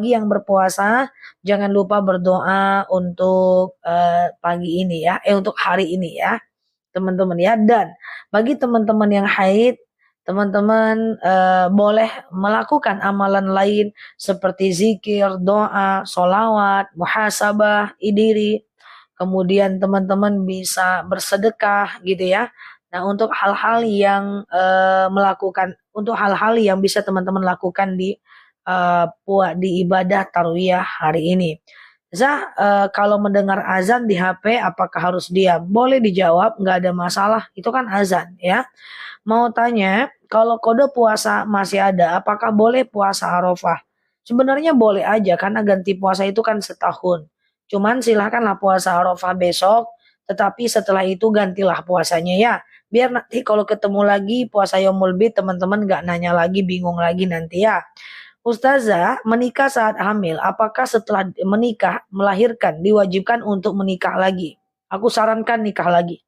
bagi yang berpuasa jangan lupa berdoa untuk pagi ini ya, untuk hari ini ya teman-teman ya. Dan bagi teman-teman yang haid, teman-teman boleh melakukan amalan lain seperti zikir, doa, solawat, muhasabah diri. Kemudian teman-teman bisa bersedekah gitu ya. Nah, untuk hal-hal yang untuk hal-hal yang bisa teman-teman lakukan di ibadah tarwiyah hari ini. Kalau mendengar azan di HP apakah harus diam? Boleh dijawab, nggak ada masalah. Itu kan azan ya. Mau tanya, kalau kode puasa masih ada, apakah boleh puasa Arafah? Sebenarnya boleh aja karena ganti puasa itu kan setahun. Cuman silahkanlah puasa Arafah besok, tetapi setelah itu gantilah puasanya ya. Biar nanti kalau ketemu lagi puasa Yaumul Bid teman-teman nggak nanya lagi, bingung lagi nanti ya. Ustazah, menikah saat hamil, apakah setelah menikah, melahirkan, diwajibkan untuk menikah lagi? Aku sarankan nikah lagi.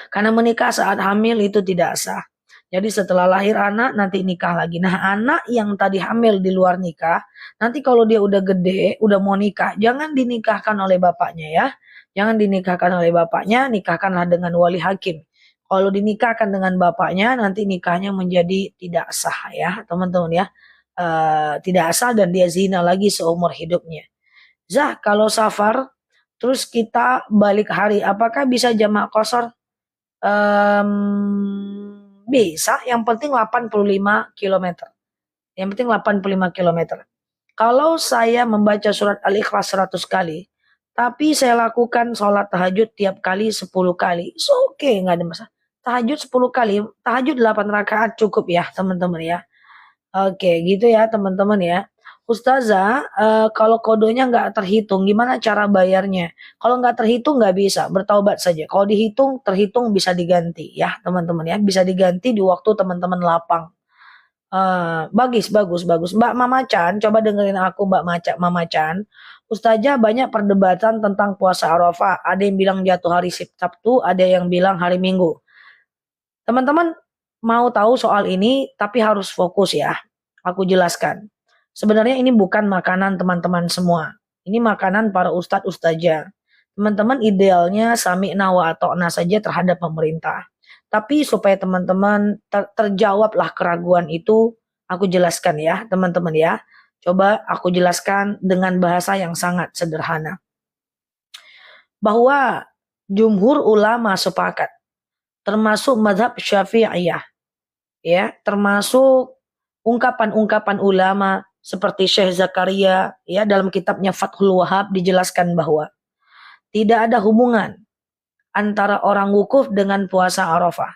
Karena menikah saat hamil itu tidak sah. Jadi setelah lahir anak, nanti nikah lagi. Nah, anak yang tadi hamil di luar nikah, nanti kalau dia udah gede, udah mau nikah, jangan dinikahkan oleh bapaknya ya. Jangan dinikahkan oleh bapaknya, nikahkanlah dengan wali hakim. Kalau dinikahkan dengan bapaknya, nanti nikahnya menjadi tidak sah ya, teman-teman ya. Tidak sah dan dia zina lagi seumur hidupnya. Kalau safar terus kita balik hari, apakah bisa jamak qasar? Bisa, yang penting 85 kilometer. Yang penting 85 kilometer. Kalau saya membaca surat Al-Ikhlas 100 kali, tapi saya lakukan sholat tahajud tiap kali 10 kali, so oke, nggak ada masalah. Tahajud 10 kali, tahajud 8 rakaat cukup ya teman-teman ya. Oke, gitu ya teman-teman ya. Ustazah, kalau kodenya nggak terhitung, gimana cara bayarnya? Kalau nggak terhitung nggak bisa, bertaubat saja. Kalau dihitung, terhitung bisa diganti ya teman-teman ya. Bisa diganti di waktu teman-teman lapang. Bagus, bagus, bagus. Mbak Mama Chan, coba dengerin aku Mama Chan. Ustazah banyak perdebatan tentang puasa Arafah. Ada yang bilang jatuh hari Sabtu, ada yang bilang hari Minggu. Teman-teman mau tahu soal ini, tapi harus fokus ya. Aku jelaskan. Sebenarnya ini bukan makanan teman-teman semua. Ini makanan para ustadz ustazah. Teman-teman idealnya sami'na wa ata'na saja terhadap pemerintah. Tapi supaya teman-teman terjawablah keraguan itu, aku jelaskan ya teman-teman ya. Coba aku jelaskan dengan bahasa yang sangat sederhana. Bahwa jumhur ulama sepakat, termasuk madhab syafi'iyah, ya, termasuk ungkapan-ungkapan ulama seperti Syekh Zakaria ya dalam kitabnya Fathul Wahhab dijelaskan bahwa tidak ada hubungan antara orang wukuf dengan puasa Arafah.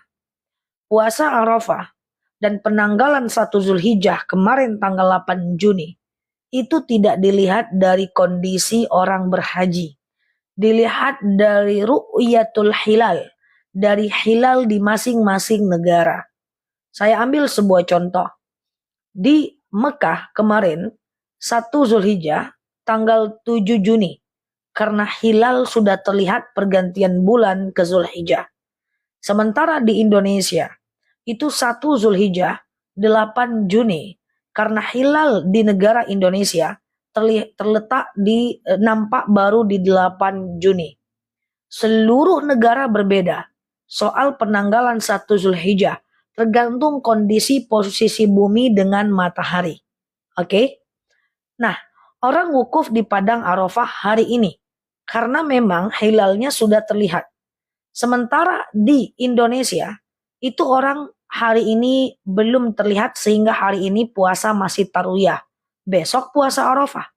Puasa Arafah dan penanggalan 1 Zulhijjah kemarin tanggal 8 Juni itu tidak dilihat dari kondisi orang berhaji. Dilihat dari ru'yatul hilal, dari hilal di masing-masing negara. Saya ambil sebuah contoh. Di Mekah kemarin 1 Zulhijjah tanggal 7 Juni karena hilal sudah terlihat pergantian bulan ke Zulhijjah. Sementara di Indonesia itu 1 Zulhijjah 8 Juni karena hilal di negara Indonesia terletak nampak baru di 8 Juni. Seluruh negara berbeda soal penanggalan 1 Zulhijjah. Tergantung kondisi posisi bumi dengan matahari. Oke? Nah, orang wukuf di Padang Arafah hari ini. Karena memang hilalnya sudah terlihat. Sementara di Indonesia, itu orang hari ini belum terlihat sehingga hari ini puasa masih tarwiyah. Besok puasa Arafah.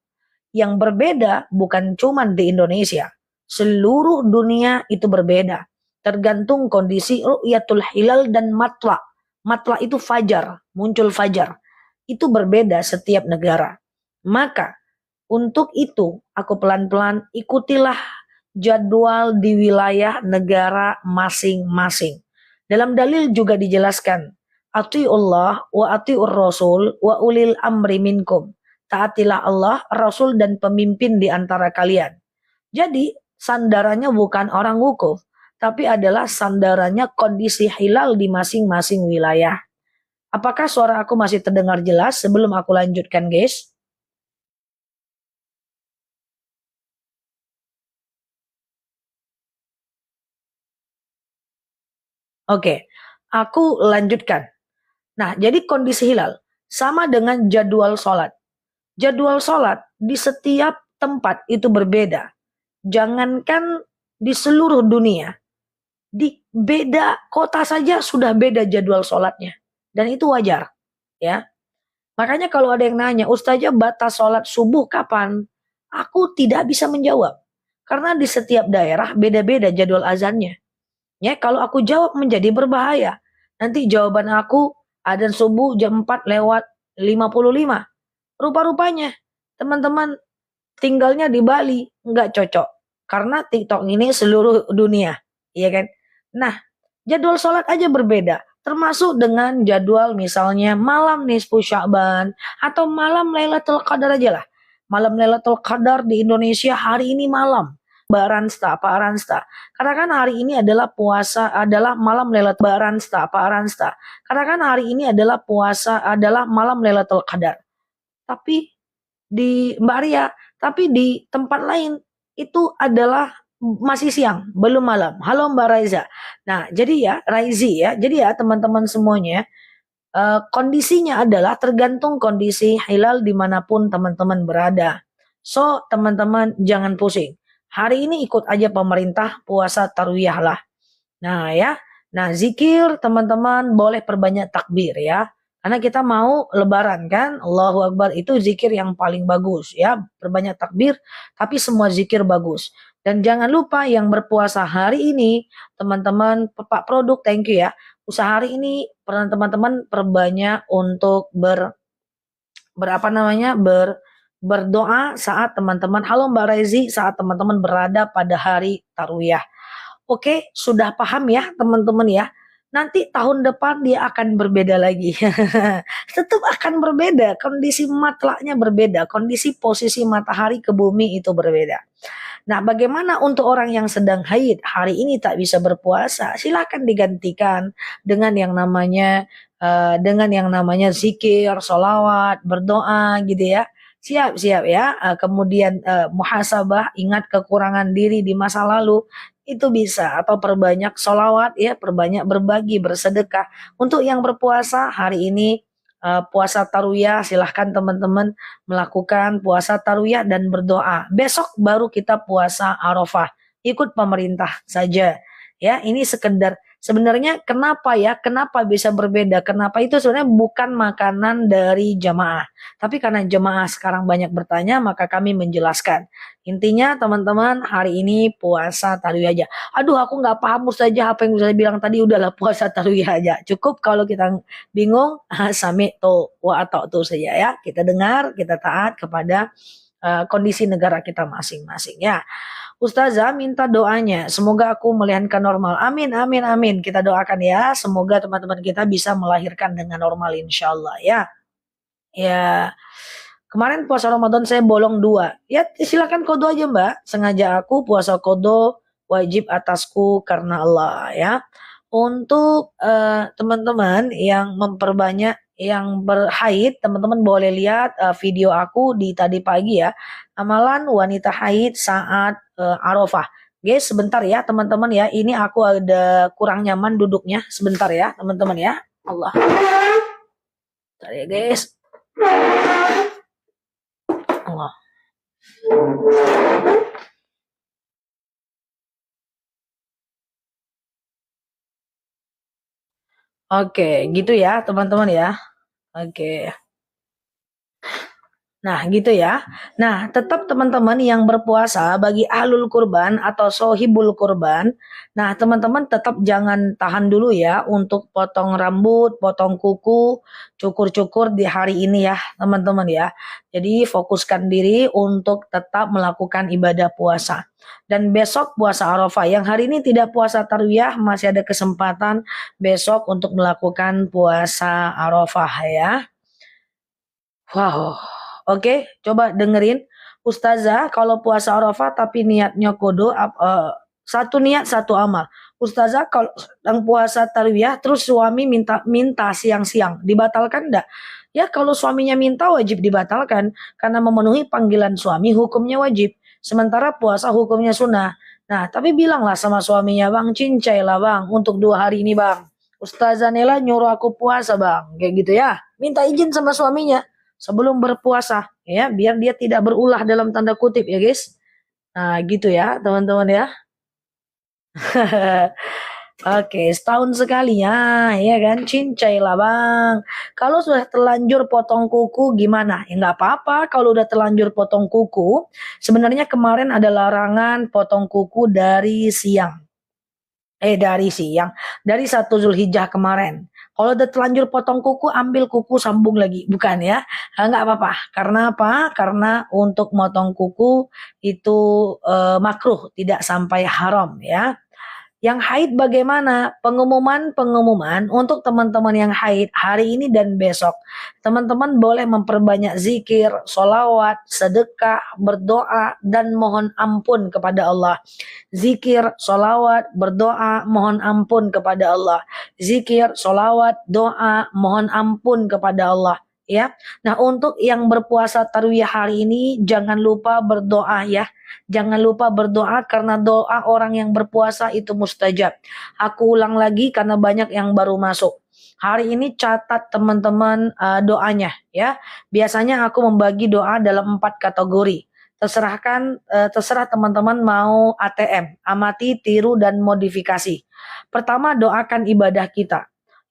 Yang berbeda bukan cuma di Indonesia. Seluruh dunia itu berbeda. Tergantung kondisi ru'yatul hilal dan matla. Matla itu fajar, muncul fajar. Itu berbeda setiap negara. Maka untuk itu aku pelan-pelan ikutilah jadwal di wilayah negara masing-masing. Dalam dalil juga dijelaskan, Atiullah wa atiur rasul wa ulil amri minkum. Taatilah Allah, Rasul dan pemimpin di antara kalian. Jadi sandarannya bukan orang wukuf, tapi adalah sandarannya kondisi hilal di masing-masing wilayah. Apakah suara aku masih terdengar jelas sebelum aku lanjutkan guys? Oke, aku lanjutkan. Nah, jadi kondisi hilal sama dengan jadwal sholat. Jadwal sholat di setiap tempat itu berbeda. Jangankan di seluruh dunia, di beda kota saja sudah beda jadwal sholatnya. Dan itu wajar. Ya, makanya kalau ada yang nanya, Ustazah batas sholat subuh kapan? Aku tidak bisa menjawab. Karena di setiap daerah beda-beda jadwal azannya. Ya, kalau aku jawab menjadi berbahaya. Nanti jawaban aku adzan subuh jam 4 lewat 55. Rupa-rupanya teman-teman tinggalnya di Bali nggak cocok. Karena TikTok ini seluruh dunia. Iya kan? Nah, jadwal sholat aja berbeda. Termasuk dengan jadwal misalnya malam nisfu Sya'ban atau malam Lailatul Qadar aja lah. Malam Lailatul Qadar di Indonesia hari ini malam. Baransta, Pak Aransta. Katakan hari ini adalah puasa, adalah malam Lailatul Baransta, Pak Aransta. Katakan hari ini adalah puasa, adalah malam Lailatul Qadar. Tapi di Mbak Arya, tapi di tempat lain itu adalah masih siang, belum malam. Halo Mbak Raiza. Nah, jadi ya, Raizi ya, jadi ya teman-teman semuanya, kondisinya adalah tergantung kondisi hilal dimanapun teman-teman berada. So, teman-teman jangan pusing. Hari ini ikut aja pemerintah puasa tarwiyah lah. Nah ya, nah zikir teman-teman boleh perbanyak takbir ya. Karena kita mau lebaran kan, Allahu Akbar itu zikir yang paling bagus ya. Perbanyak takbir, tapi semua zikir bagus. Dan jangan lupa yang berpuasa hari ini, teman-teman, Pak Produk, thank you ya. Usaha hari ini teman-teman perbanyak untuk berapa namanya berdoa saat teman-teman, halo Mbak Rezi, saat teman-teman berada pada hari tarwiyah. Oke, sudah paham ya teman-teman ya. Nanti tahun depan dia akan berbeda lagi. Tetap akan berbeda, kondisi matlaknya berbeda, kondisi posisi matahari ke bumi itu berbeda. Nah, bagaimana untuk orang yang sedang haid, hari ini tak bisa berpuasa, silakan digantikan dengan yang namanya zikir, sholawat, berdoa gitu ya. Siap-siap ya. Kemudian muhasabah, ingat kekurangan diri di masa lalu, itu bisa, atau perbanyak sholawat ya, perbanyak berbagi, bersedekah. Untuk yang berpuasa hari ini puasa tarwiyah, silahkan teman-teman melakukan puasa tarwiyah dan berdoa. Besok baru kita puasa Arafah. Ikut pemerintah saja. Ya, ini sekedar sebenarnya kenapa bisa berbeda? Kenapa itu sebenarnya bukan makanan dari jamaah. Tapi karena jemaah sekarang banyak bertanya, maka kami menjelaskan. Intinya teman-teman hari ini puasa tarawih aja. Aduh, aku nggak paham saja apa yang bisa bilang tadi, udahlah puasa tarawih aja. Cukup kalau kita bingung, sami to wa atau tuh saja ya. Kita dengar, kita taat kepada kondisi negara kita masing-masing ya. Ustazah minta doanya, semoga aku melahirkan normal. Amin, amin, amin. Kita doakan ya, semoga teman-teman kita bisa melahirkan dengan normal insya Allah ya. Ya, kemarin puasa Ramadan saya bolong 2. Ya silakan kodo aja Mbak. Sengaja aku puasa kodo wajib atasku karena Allah ya. Untuk teman-teman yang memperbanyak yang berhaid, teman-teman boleh lihat video aku di tadi pagi ya. Amalan wanita haid saat Arafah. Guys, sebentar ya teman-teman ya. Ini aku ada kurang nyaman duduknya. Sebentar ya teman-teman ya. Allah. Bentar ya guys. Allah. Oke, gitu ya teman-teman ya. Oke. Nah, gitu ya. Nah, tetap teman-teman yang berpuasa bagi ahlul kurban atau sohibul kurban. Nah, teman-teman tetap jangan tahan dulu ya untuk potong rambut, potong kuku, cukur-cukur di hari ini ya, teman-teman ya. Jadi fokuskan diri untuk tetap melakukan ibadah puasa. Dan besok puasa Arafah. Yang hari ini tidak puasa tarwiyah, masih ada kesempatan besok untuk melakukan puasa Arafah ya. Wow. Oke, coba dengerin. Ustazah, kalau puasa Arafah tapi niatnya kodo, satu niat satu amal. Ustazah, kalau sedang puasa tarwiyah terus suami minta siang-siang, dibatalkan enggak? Ya, kalau suaminya minta wajib dibatalkan karena memenuhi panggilan suami hukumnya wajib. Sementara puasa hukumnya sunnah. Nah, tapi bilanglah sama suaminya, Bang, cincai lah Bang, untuk 2 hari ini Bang. Ustazah Nela nyuruh aku puasa Bang, kayak gitu ya. Minta izin sama suaminya sebelum berpuasa, ya, biar dia tidak berulah dalam tanda kutip ya guys. Nah, gitu ya teman-teman ya. Oke, setahun sekali ya kan, cincai lah Bang. Kalau sudah terlanjur potong kuku gimana? Ya nggak apa-apa kalau udah terlanjur potong kuku. Sebenarnya kemarin ada larangan potong kuku dari 1 Zulhijjah kemarin. Kalau udah terlanjur potong kuku, ambil kuku sambung lagi, bukan ya? Nggak apa-apa. Karena apa? Karena untuk motong kuku itu makruh, tidak sampai haram ya. Yang haid bagaimana? Pengumuman untuk teman-teman yang haid hari ini dan besok. Teman-teman boleh memperbanyak zikir, solawat, sedekah, berdoa, dan mohon ampun kepada Allah. Zikir, solawat, berdoa, mohon ampun kepada Allah. Zikir, solawat, doa, mohon ampun kepada Allah. Ya, nah untuk yang berpuasa tarawih hari ini jangan lupa berdoa ya. Jangan lupa berdoa karena doa orang yang berpuasa itu mustajab. Aku ulang lagi karena banyak yang baru masuk. Hari ini catat teman-teman doanya ya. Biasanya aku membagi doa dalam 4 kategori. Terserah teman-teman mau ATM, amati, tiru dan modifikasi. Pertama, doakan ibadah kita.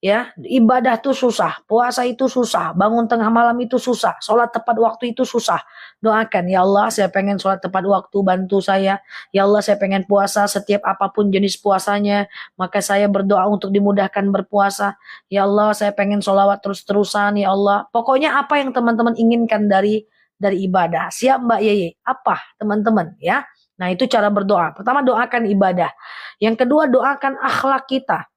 Ya, ibadah itu susah, puasa itu susah, bangun tengah malam itu susah, sholat tepat waktu itu susah. Doakan, ya Allah saya pengen sholat tepat waktu, bantu saya. Ya Allah saya pengen puasa setiap apapun jenis puasanya, maka saya berdoa untuk dimudahkan berpuasa. Ya Allah saya pengen sholawat terus-terusan, ya Allah. Pokoknya apa yang teman-teman inginkan dari ibadah. Siap Mbak Yeye? Apa teman-teman ya? Nah itu cara berdoa. Pertama doakan ibadah. Yang kedua doakan akhlak kita.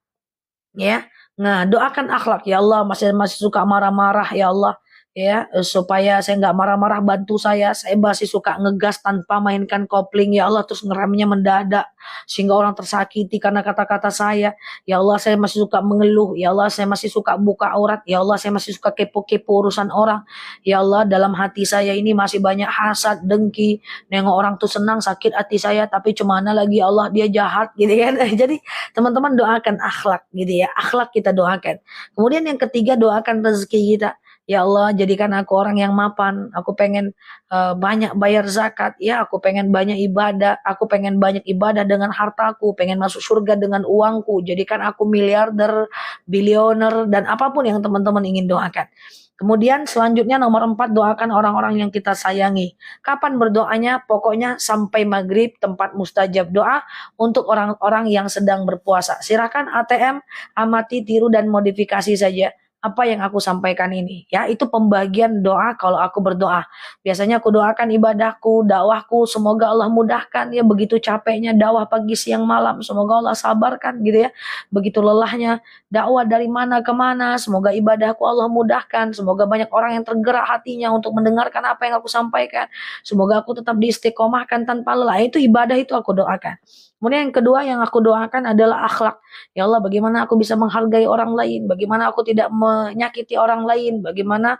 Ya, nah doakan akhlak ya Allah, masih masih suka marah-marah ya Allah, ya supaya saya nggak marah-marah, bantu saya masih suka ngegas tanpa mainkan kopling ya Allah, terus ngeremnya mendadak sehingga orang tersakiti karena kata-kata saya. Ya Allah saya masih suka mengeluh, ya Allah saya masih suka buka aurat, ya Allah saya masih suka kepo-kepo urusan orang, ya Allah dalam hati saya ini masih banyak hasad, dengki, nengok orang tuh senang, sakit hati saya, tapi cemana lagi ya Allah dia jahat gitu kan. Jadi teman-teman doakan akhlak gitu ya, akhlak kita doakan. Kemudian yang ketiga doakan rezeki kita. Ya Allah jadikan aku orang yang mapan, aku pengen banyak bayar zakat, ya aku pengen banyak ibadah, aku pengen banyak ibadah dengan hartaku, pengen masuk surga dengan uangku, jadikan aku miliarder, bilioner, dan apapun yang teman-teman ingin doakan. Kemudian selanjutnya nomor 4, doakan orang-orang yang kita sayangi. Kapan berdoanya? Pokoknya sampai maghrib, tempat mustajab doa untuk orang-orang yang sedang berpuasa. Silakan ATM, amati, tiru, dan modifikasi saja apa yang aku sampaikan ini. Ya, itu pembagian doa kalau aku berdoa. Biasanya aku doakan ibadahku, dakwahku, semoga Allah mudahkan ya, begitu capeknya dakwah pagi siang malam, semoga Allah sabarkan gitu ya. Begitu lelahnya dakwah dari mana ke mana, semoga ibadahku Allah mudahkan, semoga banyak orang yang tergerak hatinya untuk mendengarkan apa yang aku sampaikan. Semoga aku tetap diistiqomahkan tanpa lelah. Itu ibadah, itu aku doakan. Kemudian yang kedua yang aku doakan adalah akhlak. Ya Allah, bagaimana aku bisa menghargai orang lain? Bagaimana aku tidak menyakiti orang lain? Bagaimana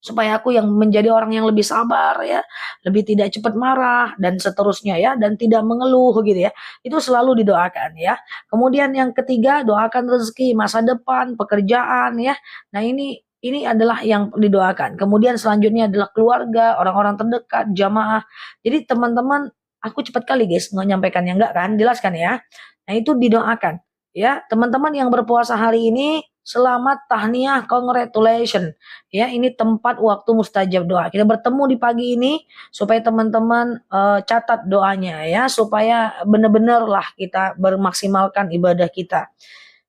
supaya aku yang menjadi orang yang lebih sabar ya, lebih tidak cepat marah dan seterusnya ya, dan tidak mengeluh gitu ya. Itu selalu didoakan ya. Kemudian yang ketiga, doakan rezeki, masa depan, pekerjaan ya. Nah, ini adalah yang didoakan. Kemudian selanjutnya adalah keluarga, orang-orang terdekat, jamaah. Jadi teman-teman, aku cepat kali guys menyampaikannya, enggak kan? Jelaskan ya. Nah, itu didoakan. Ya, teman-teman yang berpuasa hari ini, selamat tahniah, congratulations. Ya, ini tempat waktu mustajab doa. Kita bertemu di pagi ini supaya teman-teman catat doanya ya, supaya benar-benar lah kita bermaksimalkan ibadah kita.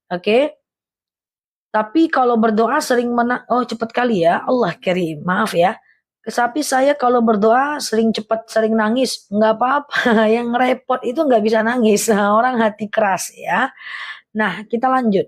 Oke. Tapi kalau berdoa oh cepat kali ya, Allah karim, maaf ya. Tapi saya kalau berdoa sering nangis, nggak apa-apa. Yang repot itu nggak bisa nangis, nah, orang hati keras ya. Nah, kita lanjut.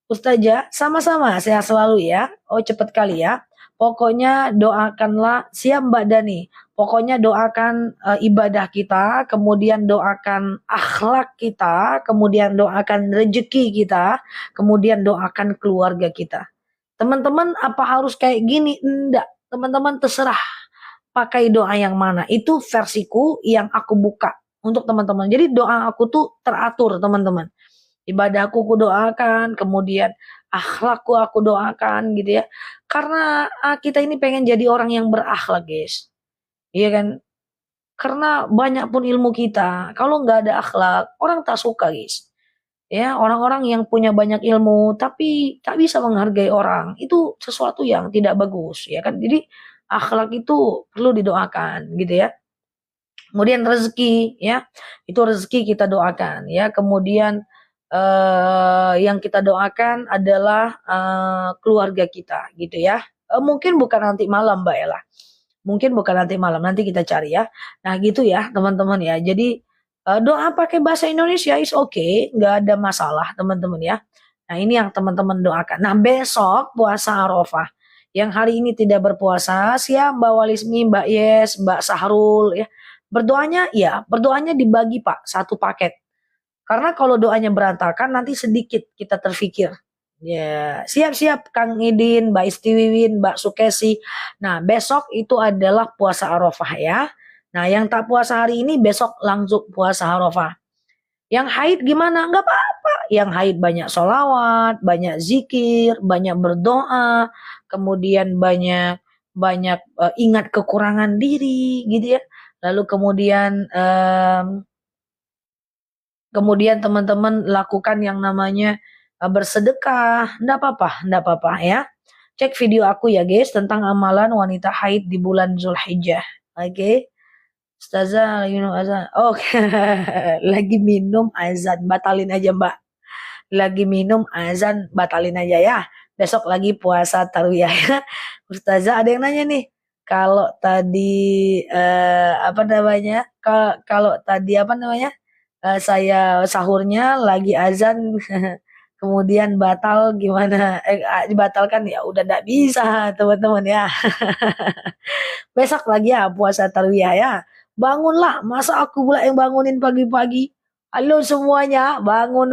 Ustazah, sama-sama sehat selalu ya. Oh, cepet kali ya. Pokoknya doakanlah, siap Mbak Dani. Pokoknya doakan ibadah kita, kemudian doakan akhlak kita, kemudian doakan rezeki kita, kemudian doakan keluarga kita. Teman-teman, apa harus kayak gini? Enggak. Teman-teman terserah pakai doa yang mana. Itu versiku yang aku buka. untuk teman-teman. Jadi doa aku tuh teratur teman-teman. Ibadahku aku doakan, kemudian akhlakku aku doakan gitu ya. Karena kita ini pengen jadi orang yang berakhlak guys. Iya kan? Karena banyak pun ilmu kita, kalau nggak ada akhlak, orang tak suka guys. Ya, orang-orang yang punya banyak ilmu tapi tak bisa menghargai orang, itu sesuatu yang tidak bagus, ya kan? Jadi akhlak itu perlu didoakan gitu ya. Kemudian rezeki ya, itu rezeki kita doakan ya. Kemudian yang kita doakan adalah keluarga kita gitu ya. Mungkin bukan nanti malam Mbak Ella. Mungkin bukan nanti malam, nanti kita cari ya. Nah gitu ya teman-teman ya. Jadi doa pakai bahasa Indonesia is okay, nggak ada masalah teman-teman ya. Nah ini yang teman-teman doakan. Nah besok puasa Arafah. Yang hari ini tidak berpuasa, siap Mbak Walismi, Mbak Yes, Mbak Sahrul ya. Berdoanya ya, berdoanya dibagi Pak, satu paket. Karena kalau doanya berantakan nanti sedikit kita terfikir. Ya, siap-siap Kang Idin, Mbak Istiwiwin, Mbak Sukesi. Nah, besok itu adalah puasa Arafah ya. Nah, yang tak puasa hari ini besok langsung puasa Arafah. Yang haid gimana? Enggak apa-apa. Yang haid banyak solawat, banyak zikir, banyak berdoa, kemudian banyak banyak ingat kekurangan diri gitu ya. Lalu kemudian teman-teman lakukan yang namanya bersedekah, enggak apa-apa ya. Cek video aku ya guys tentang amalan wanita haid di bulan Zulhijjah. Oke. Okay? Ustazah lagi minum azan. Oh, lagi minum azan. Batalin aja Mbak. Lagi minum azan, batalin aja ya. Besok lagi puasa tarawih ya. Ustazah ada yang nanya nih. Kalau tadi apa namanya? Kalau tadi apa namanya? Saya sahurnya lagi azan kemudian batal gimana dibatalkan ya udah nggak bisa teman-teman ya. Besok lagi ya puasa tarawih ya, bangunlah, masa aku pula yang bangunin pagi-pagi. Halo semuanya, bangun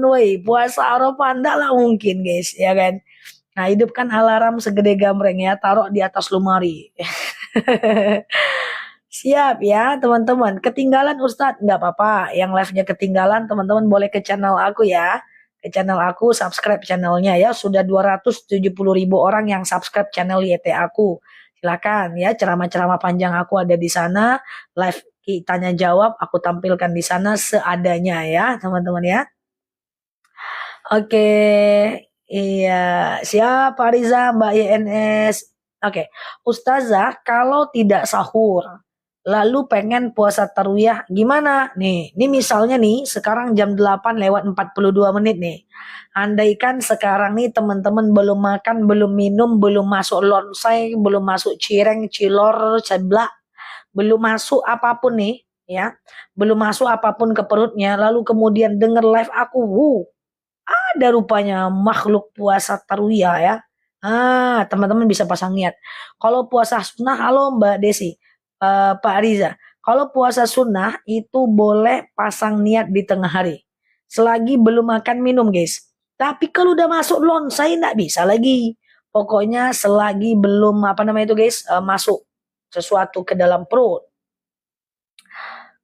weh, puasa Arafah enggak lah mungkin guys ya kan. Nah hidupkan alarm segede gambreng ya, taruh di atas lemari. Siap ya teman-teman. Ketinggalan Ustadz nggak apa-apa. Yang live-nya ketinggalan teman-teman boleh ke channel aku ya. Ke channel aku subscribe channelnya ya. Sudah 270.000 orang yang subscribe channel YT aku. Silakan ya ceramah-ceramah panjang aku ada di sana. Live tanya jawab aku tampilkan di sana seadanya ya teman-teman ya. Oke. Iya, siap Pak Riza, Mbak YNS. Oke, Ustazah kalau tidak sahur lalu pengen puasa tarawih gimana? Nih, ini misalnya nih sekarang jam 8 lewat 42 menit nih. Andaikan sekarang nih teman-teman belum makan, belum minum, belum masuk lonsai, belum masuk cireng, cilor, ceblak, belum masuk apapun nih ya. Belum masuk apapun ke perutnya lalu kemudian denger live aku, ada rupanya makhluk puasa tarawih ya. Teman-teman bisa pasang niat. Kalau puasa sunnah, halo Mbak Desi, Pak Riza. Kalau puasa sunnah itu boleh pasang niat di tengah hari. Selagi belum makan minum guys. Tapi kalau udah masuk lonsai nggak bisa lagi. Pokoknya selagi belum apa namanya itu guys masuk sesuatu ke dalam perut.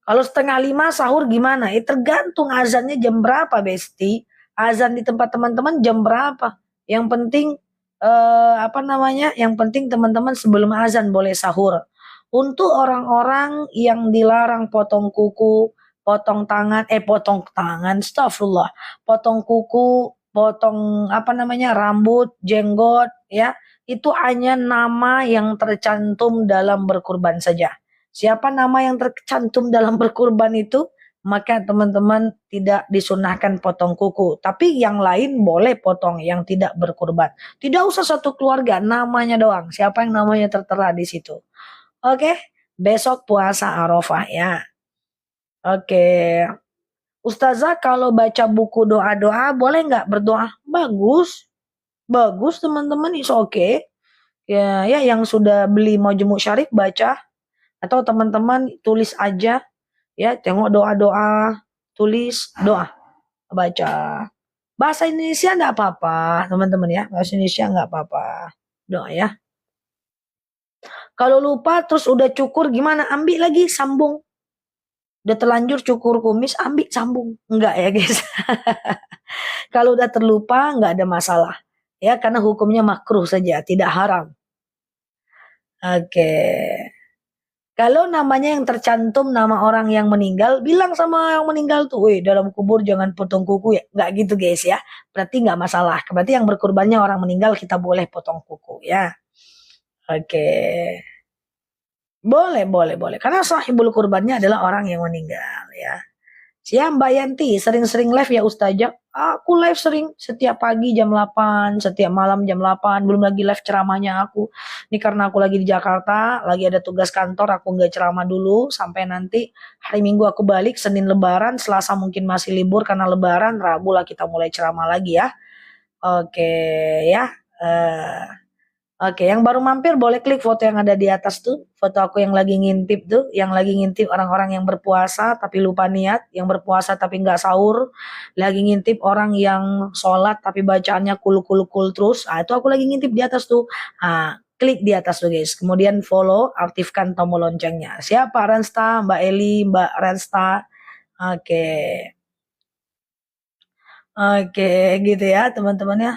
Kalau setengah 5 sahur gimana? Tergantung azannya jam berapa, Besti. Azan di tempat teman-teman jam berapa? Yang penting apa namanya? Yang penting teman-teman sebelum azan boleh sahur. Untuk orang-orang yang dilarang potong tangan, astagfirullah. Potong kuku, potong apa namanya? Rambut, jenggot, ya. Itu hanya nama yang tercantum dalam berkurban saja. Siapa nama yang tercantum dalam berkurban itu, maka teman-teman tidak disunahkan potong kuku. Tapi yang lain boleh potong yang tidak berkurban. Tidak usah satu keluarga, namanya doang. Siapa yang namanya tertera di situ. Oke, besok puasa Arafah ya. Oke. Ustazah kalau baca buku doa-doa boleh nggak berdoa? Bagus. Bagus teman-teman, is oke. Ya, ya yang sudah beli Majmu' Syarif baca atau teman-teman tulis aja ya, tengok doa-doa, tulis doa, baca. Bahasa Indonesia enggak apa-apa, teman-teman ya. Bahasa Indonesia enggak apa-apa. Doa ya. Kalau lupa terus udah cukur gimana? Ambil lagi, sambung. Udah terlanjur cukur kumis, ambil sambung. Enggak ya guys. Kalau udah terlupa enggak ada masalah. Ya, karena hukumnya makruh saja, tidak haram. Oke. Kalau namanya yang tercantum nama orang yang meninggal, bilang sama yang meninggal tuh, weh dalam kubur jangan potong kuku ya. Enggak gitu guys ya. Berarti enggak masalah. Berarti yang berkurbannya orang meninggal kita boleh potong kuku ya. Oke. Boleh, boleh, boleh. Karena sahibul kurbannya adalah orang yang meninggal ya. Siap Mbak Yanti, sering-sering live ya Ustazah. Aku live sering setiap pagi jam 8, setiap malam jam 8, belum lagi live ceramahnya aku. Ini karena aku lagi di Jakarta, lagi ada tugas kantor, aku nggak ceramah dulu sampai nanti hari Minggu aku balik, Senin Lebaran, Selasa mungkin masih libur karena Lebaran, Rabu lah kita mulai ceramah lagi ya. Oke ya. Oke, yang baru mampir boleh klik foto yang ada di atas tuh, foto aku yang lagi ngintip tuh, yang lagi ngintip orang-orang yang berpuasa tapi lupa niat, yang berpuasa tapi nggak sahur, lagi ngintip orang yang sholat tapi bacaannya kul terus, itu aku lagi ngintip di atas tuh. Klik di atas tuh guys, kemudian follow, aktifkan tombol loncengnya. Siapa Rensta, Mbak Eli, Mbak Rensta, oke, oke gitu ya teman-teman ya.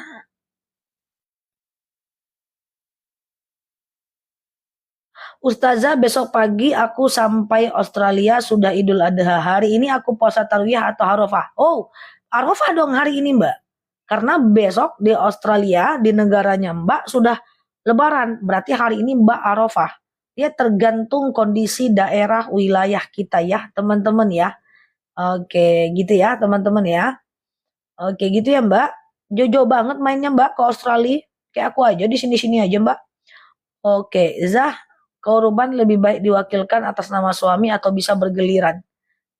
Ustazah, besok pagi aku sampai Australia sudah Idul Adha. Hari ini aku puasa Tarwiyah atau Arafah? Oh, Arafah dong hari ini Mbak. Karena besok di Australia, di negaranya Mbak sudah Lebaran. Berarti hari ini Mbak Arafah. Dia tergantung kondisi daerah wilayah kita ya teman-teman ya. Oke gitu ya teman-teman ya. Oke gitu ya Mbak. Jojo banget mainnya Mbak ke Australia. Kayak aku aja di sini-sini aja Mbak. Oke, Zah, korban lebih baik diwakilkan atas nama suami atau bisa bergiliran.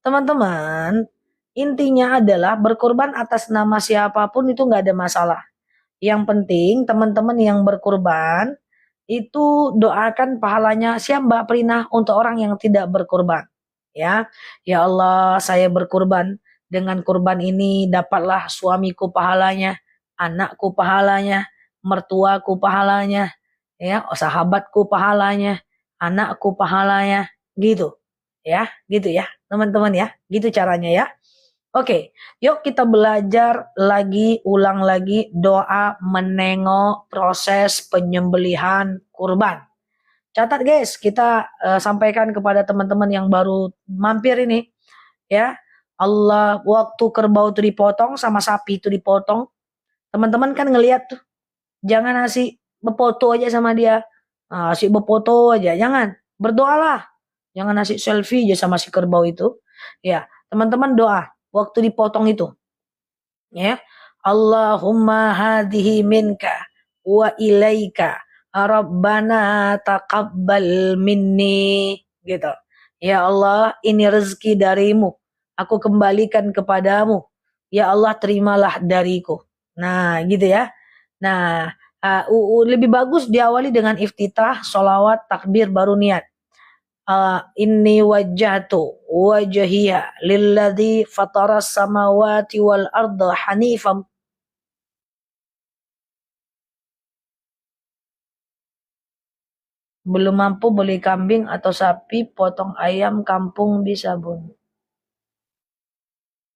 Teman-teman, intinya adalah berkorban atas nama siapapun itu nggak ada masalah. Yang penting teman-teman yang berkorban itu doakan pahalanya siap Mbak Prina untuk orang yang tidak berkorban. Ya, ya Allah saya berkorban, dengan kurban ini dapatlah suamiku pahalanya, anakku pahalanya, mertuaku pahalanya, ya sahabatku pahalanya, anakku pahalanya, gitu ya teman-teman ya, gitu caranya ya. Oke, yuk kita belajar lagi, ulang lagi doa menengok proses penyembelihan kurban. Catat guys, kita sampaikan kepada teman-teman yang baru mampir ini ya. Allah, waktu kerbau itu dipotong sama sapi itu dipotong, teman-teman kan ngelihat tuh, jangan ngasih befoto aja sama dia. Asik befoto aja, jangan. Berdoalah. Jangan ngasih selfie aja sama si kerbau itu. Ya, teman-teman doa waktu dipotong itu. Ya. Allahumma hadhihi minka wa ilaika. Rabbana taqabbal minni. Gitu. Ya Allah, ini rezeki darimu. Aku kembalikan kepadamu. Ya Allah, terimalah dariku. Nah, gitu ya. Nah, lebih bagus diawali dengan iftitah, sholawat, takbir, baru niat. Inni wajjahtu wajhiya lilladzi fataras samawati wal arda hanifan. Belum mampu beli kambing atau sapi, potong ayam kampung bisa bun.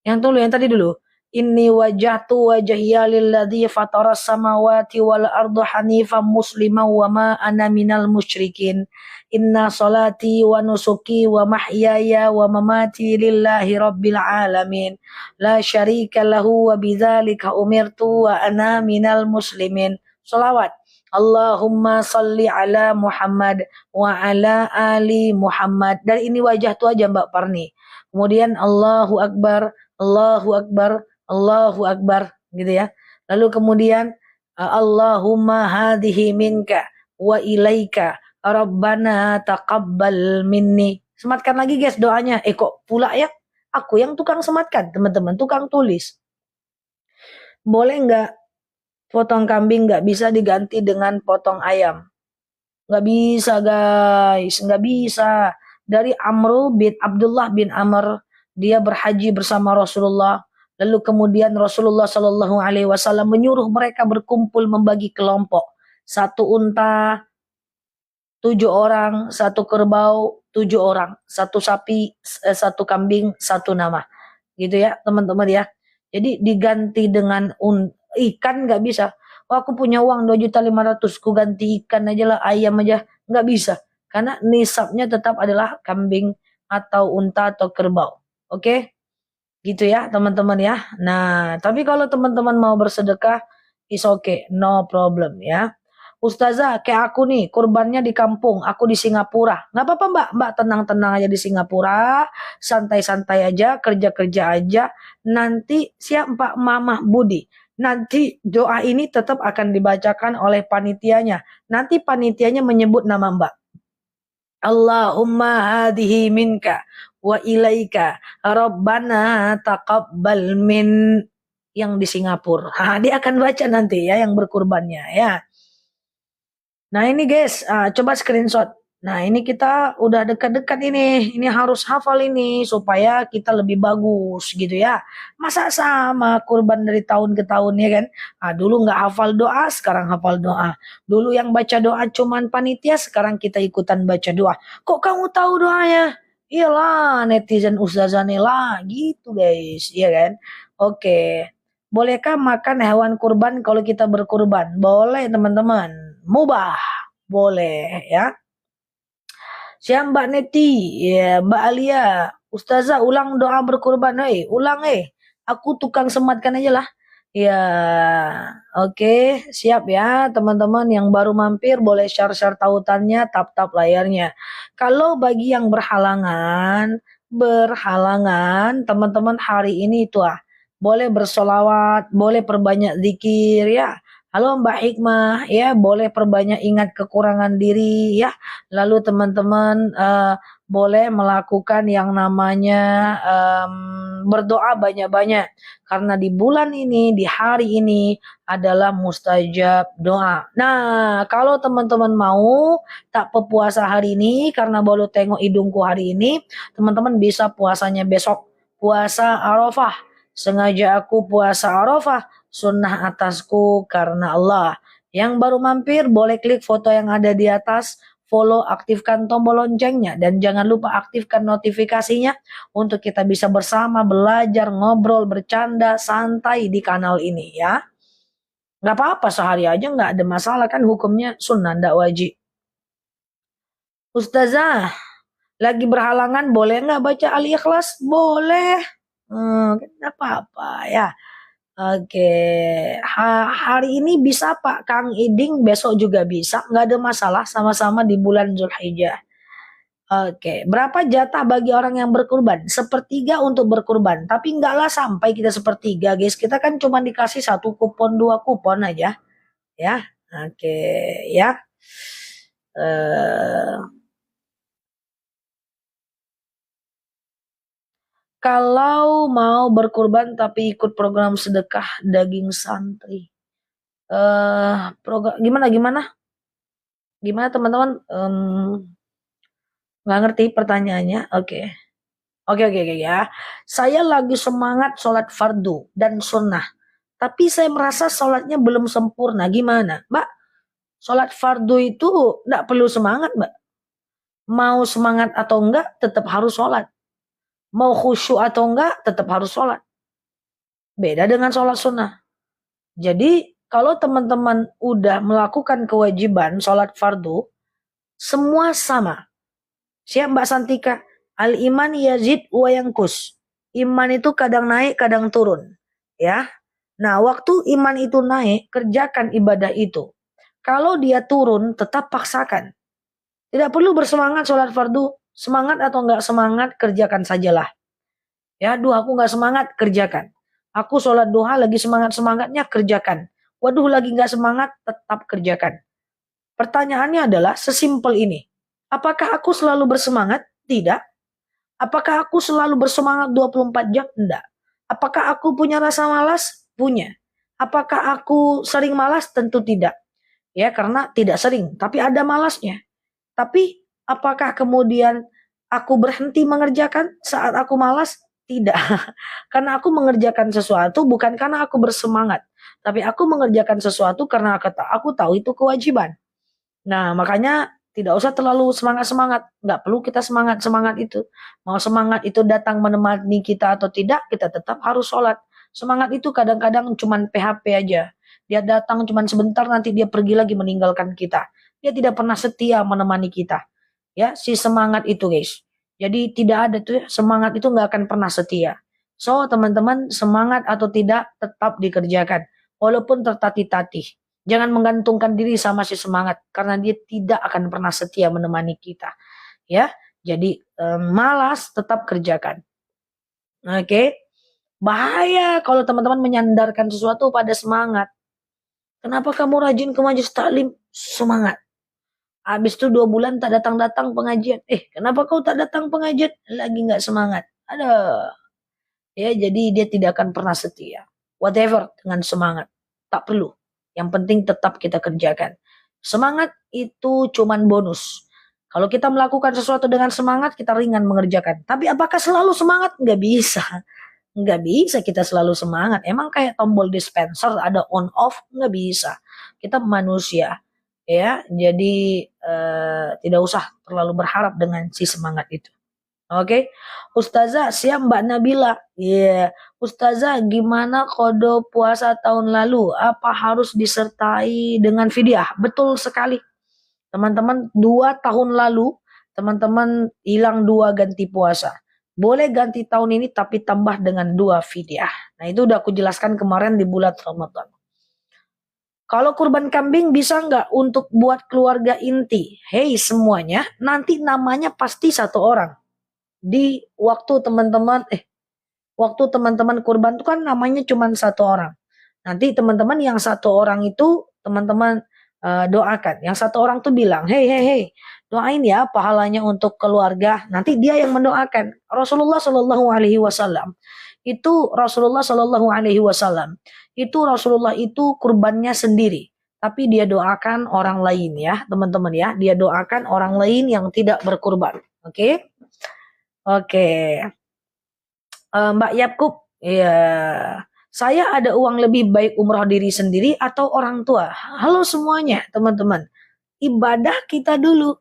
Yang tadi dulu. Inni wajjahtu wajhiya lilladzi fataras samawati wal arda hanifan musliman wa ma ana minal musyrikin. Inna salati wa nusuki wa mahyaya wa mamati lillahi rabbil alamin. La syarika lahu wa bidzalika umirtu wa ana minal muslimin. Salawat. Allahumma salli ala Muhammad wa ala ali Muhammad. Dari ini wajah tu aja Mbak Parni. Kemudian Allahu Akbar, Allahu Akbar, Allahu Akbar gitu ya. Lalu kemudian Allahumma hadhihi minka wa ilaika Rabbana taqabbal minni. Sematkan lagi guys doanya. Kok pula ya? Aku yang tukang sematkan teman-teman, tukang tulis. Boleh nggak potong kambing nggak bisa diganti dengan potong ayam? Nggak bisa guys, nggak bisa. Dari Abdullah bin Amr, dia berhaji bersama Rasulullah. Lalu kemudian Rasulullah Shallallahu Alaihi Wasallam menyuruh mereka berkumpul membagi kelompok. 1 unta, 7 orang, 1 kerbau, 7 orang, satu sapi, satu kambing, satu nama. Gitu ya teman-teman ya. Jadi diganti dengan ikan nggak bisa. Oh, aku punya uang 2.500.000, ku ganti ikan aja lah, ayam aja. Nggak bisa. Karena nisabnya tetap adalah kambing atau unta atau kerbau. Oke? Gitu ya teman-teman ya. Nah, tapi kalau teman-teman mau bersedekah, is okay, no problem ya. Ustazah, kayak aku nih, kurbannya di kampung, aku di Singapura. Nggak apa-apa mbak, mbak tenang-tenang aja di Singapura, santai-santai aja, kerja-kerja aja. Nanti siap Pak Mamah Budi. Nanti doa ini tetap akan dibacakan oleh panitianya. Nanti panitianya menyebut nama mbak. Allahumma hadihi minka wa ilaika Rabbana taqabbal min, yang di Singapura. Dia akan baca nanti ya yang berkurbannya ya. Nah ini guys, coba screenshot. Nah ini kita udah dekat-dekat ini. Ini harus hafal ini supaya kita lebih bagus gitu ya. Masa sama kurban dari tahun ke tahun ya kan. Dulu nggak hafal doa, sekarang hafal doa. Dulu yang baca doa cuman panitia, sekarang kita ikutan baca doa. Kok kamu tahu doanya? Iyalah netizen Ustazah Nela gitu guys, iya kan. Oke. Bolehkah makan hewan kurban kalau kita berkurban? Boleh teman-teman. Mubah. Boleh ya. Siap Mbak Neti, ya Mbak Alia. Ustazah ulang doa berkurban. Ulang Aku tukang sematkan aja lah. Ya, oke, siap ya teman-teman yang baru mampir boleh share-share tautannya, tap-tap layarnya. Kalau bagi yang berhalangan teman-teman hari ini itu boleh bersolawat, boleh perbanyak zikir ya. Halo Mbak Hikmah ya, boleh perbanyak ingat kekurangan diri ya. Lalu teman-teman boleh melakukan yang namanya berdoa banyak-banyak. Karena di bulan ini, di hari ini adalah mustajab doa. Nah, kalau teman-teman mau tak pepuasa hari ini karena baru tengok hidungku hari ini, teman-teman bisa puasanya besok. Puasa Arafah. Sengaja aku puasa Arafah, sunnah atasku karena Allah. Yang baru mampir boleh klik foto yang ada di atas, follow, aktifkan tombol loncengnya, dan jangan lupa aktifkan notifikasinya untuk kita bisa bersama belajar, ngobrol, bercanda, santai di kanal ini ya. Nggak apa-apa sehari aja, nggak ada masalah kan, hukumnya sunnah, nggak wajib. Ustazah, lagi berhalangan boleh nggak baca Al-Ikhlas? Boleh. Nggak apa-apa ya. Oke, hari ini bisa Pak Kang Iding, besok juga bisa, nggak ada masalah, sama-sama di bulan Zulhijjah. Oke, berapa jatah bagi orang yang berkurban? Sepertiga untuk berkurban, tapi enggaklah sampai kita sepertiga, guys. Kita kan cuma dikasih 1 kupon, 2 kupon aja, ya. Oke, ya. Kalau mau berkurban tapi ikut program sedekah daging santri, program gimana teman-teman? Nggak ngerti pertanyaannya. Oke. Oke ya. Saya lagi semangat sholat fardu dan sunnah. Tapi saya merasa sholatnya belum sempurna. Gimana? Mbak, sholat fardu itu nggak perlu semangat, Mbak. Mau semangat atau enggak, tetap harus sholat. Mau khusyuk atau enggak, tetap harus sholat. Beda dengan sholat sunnah. Jadi, kalau teman-teman udah melakukan kewajiban sholat fardu, semua sama. Siap Mbak Santika? Al-iman yazid wa yankus. Iman itu kadang naik, kadang turun. Ya. Nah, waktu iman itu naik, kerjakan ibadah itu. Kalau dia turun, tetap paksakan. Tidak perlu bersemangat sholat fardu. Semangat atau enggak semangat, kerjakan sajalah. Ya, aku enggak semangat, kerjakan. Aku sholat duha lagi semangat-semangatnya, kerjakan. Waduh, lagi enggak semangat, tetap kerjakan. Pertanyaannya adalah sesimpel ini. Apakah aku selalu bersemangat? Tidak. Apakah aku selalu bersemangat 24 jam? Tidak. Apakah aku punya rasa malas? Punya. Apakah aku sering malas? Tentu tidak. Ya, karena tidak sering, tapi ada malasnya. Tapi apakah kemudian aku berhenti mengerjakan saat aku malas? Tidak. Karena aku mengerjakan sesuatu bukan karena aku bersemangat, tapi aku mengerjakan sesuatu karena aku tahu itu kewajiban. Nah, makanya Tidak usah terlalu semangat-semangat. Nggak perlu kita semangat-semangat itu. Mau semangat itu datang menemani kita atau tidak, kita tetap harus sholat. Semangat itu kadang-kadang cuman PHP aja. Dia datang cuman sebentar, nanti dia pergi lagi meninggalkan kita. Dia tidak pernah setia menemani kita. Ya, si semangat itu guys. Jadi tidak ada tuh ya, semangat itu nggak akan pernah setia. So teman-teman, semangat atau tidak tetap dikerjakan. Walaupun tertatih-tatih. Jangan menggantungkan diri sama si semangat. Karena dia tidak akan pernah setia menemani kita. Ya, jadi malas tetap kerjakan. Oke. Bahaya kalau teman-teman menyandarkan sesuatu pada semangat. Kenapa kamu rajin ke majelis taklim? Semangat. Habis itu 2 bulan tak datang-datang pengajian. Kenapa kau tak datang pengajian? Lagi nggak semangat. Ada. Ya, jadi dia tidak akan pernah setia. Whatever dengan semangat. Tak perlu. Yang penting tetap kita kerjakan. Semangat itu cuman bonus. Kalau kita melakukan sesuatu dengan semangat, kita ringan mengerjakan. Tapi apakah selalu semangat? Nggak bisa. Nggak bisa kita selalu semangat. Emang kayak tombol dispenser ada on off? Nggak bisa. Kita manusia. Ya, jadi tidak usah terlalu berharap dengan si semangat itu. Oke. Ustazah, siap Mbak Nabila. Iya. Ustazah, gimana kode puasa tahun lalu? Apa harus disertai dengan fidyah? Betul sekali. Teman-teman, 2 tahun lalu, teman-teman hilang 2 ganti puasa. Boleh ganti tahun ini tapi tambah dengan 2 fidyah. Nah, itu udah aku jelaskan kemarin di bulan Ramadan. Kalau kurban kambing bisa nggak untuk buat keluarga inti? Hei semuanya, nanti namanya pasti 1 orang. Di waktu teman-teman kurban itu kan namanya cuma 1 orang. Nanti teman-teman yang 1 orang itu teman-teman doakan. Yang 1 orang tuh bilang, hei, doain ya pahalanya untuk keluarga. Nanti dia yang mendoakan. Rasulullah Shallallahu Alaihi Wasallam itu kurbannya sendiri. Tapi dia doakan orang lain ya teman-teman ya. Dia doakan orang lain yang tidak berkurban. Oke. Mbak Yakub, ya, saya ada uang lebih baik umroh diri sendiri atau orang tua? Halo semuanya, teman-teman. Ibadah kita dulu.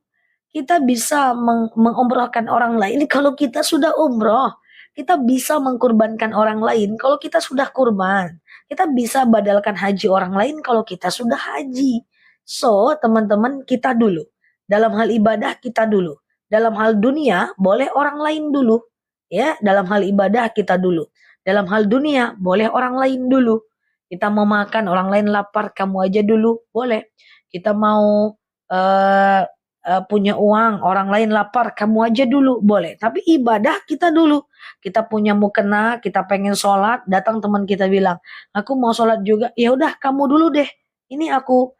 Kita bisa mengumrohkan orang lain kalau kita sudah umroh. Kita bisa mengkurbankan orang lain kalau kita sudah kurban. Kita bisa badalkan haji orang lain kalau kita sudah haji. So, teman-teman, kita dulu. Dalam hal ibadah kita dulu. Dalam hal dunia boleh orang lain dulu. Ya, dalam hal ibadah kita dulu. Dalam hal dunia boleh orang lain dulu. Kita mau makan orang lain lapar, kamu aja dulu, boleh. Kita mau punya uang orang lain lapar, kamu aja dulu, boleh. Tapi ibadah kita dulu. Kita punya mukena, kita pengen sholat, datang teman kita bilang, aku mau sholat juga. Ya udah kamu dulu deh. Ini aku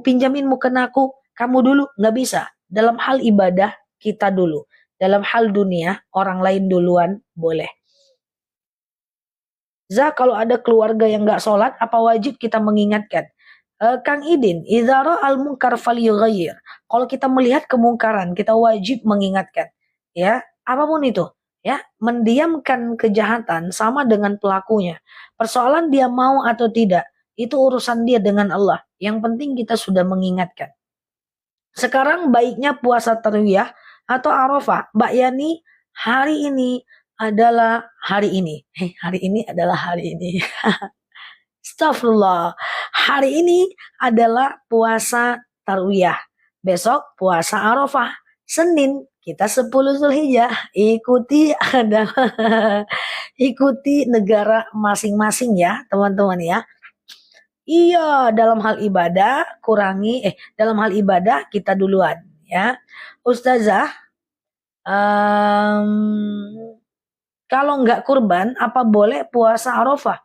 pinjamin mukenaku, kamu dulu. Nggak bisa. Dalam hal ibadah kita dulu. Dalam hal dunia, orang lain duluan boleh. Kalau ada keluarga yang nggak sholat, apa wajib kita mengingatkan? Kang Idin, idza al-munkar falyughayyir. Kalau kita melihat kemungkaran, kita wajib mengingatkan. Ya, apapun itu. Ya, mendiamkan kejahatan sama dengan pelakunya. Persoalan dia mau atau tidak, itu urusan dia dengan Allah. Yang penting kita sudah mengingatkan. Sekarang baiknya puasa tarwiyah atau Arafah. Mbak Yani, hari ini adalah hari ini. Hari ini adalah hari ini. Astagfirullah. Hari ini adalah puasa tarwiyah. Besok puasa Arafah. Senin kita 10 Zulhijjah. Ikuti negara masing-masing ya, teman-teman ya. Iya, dalam hal ibadah dalam hal ibadah kita duluan ya. Ustazah, kalau nggak kurban, apa boleh puasa Arafah?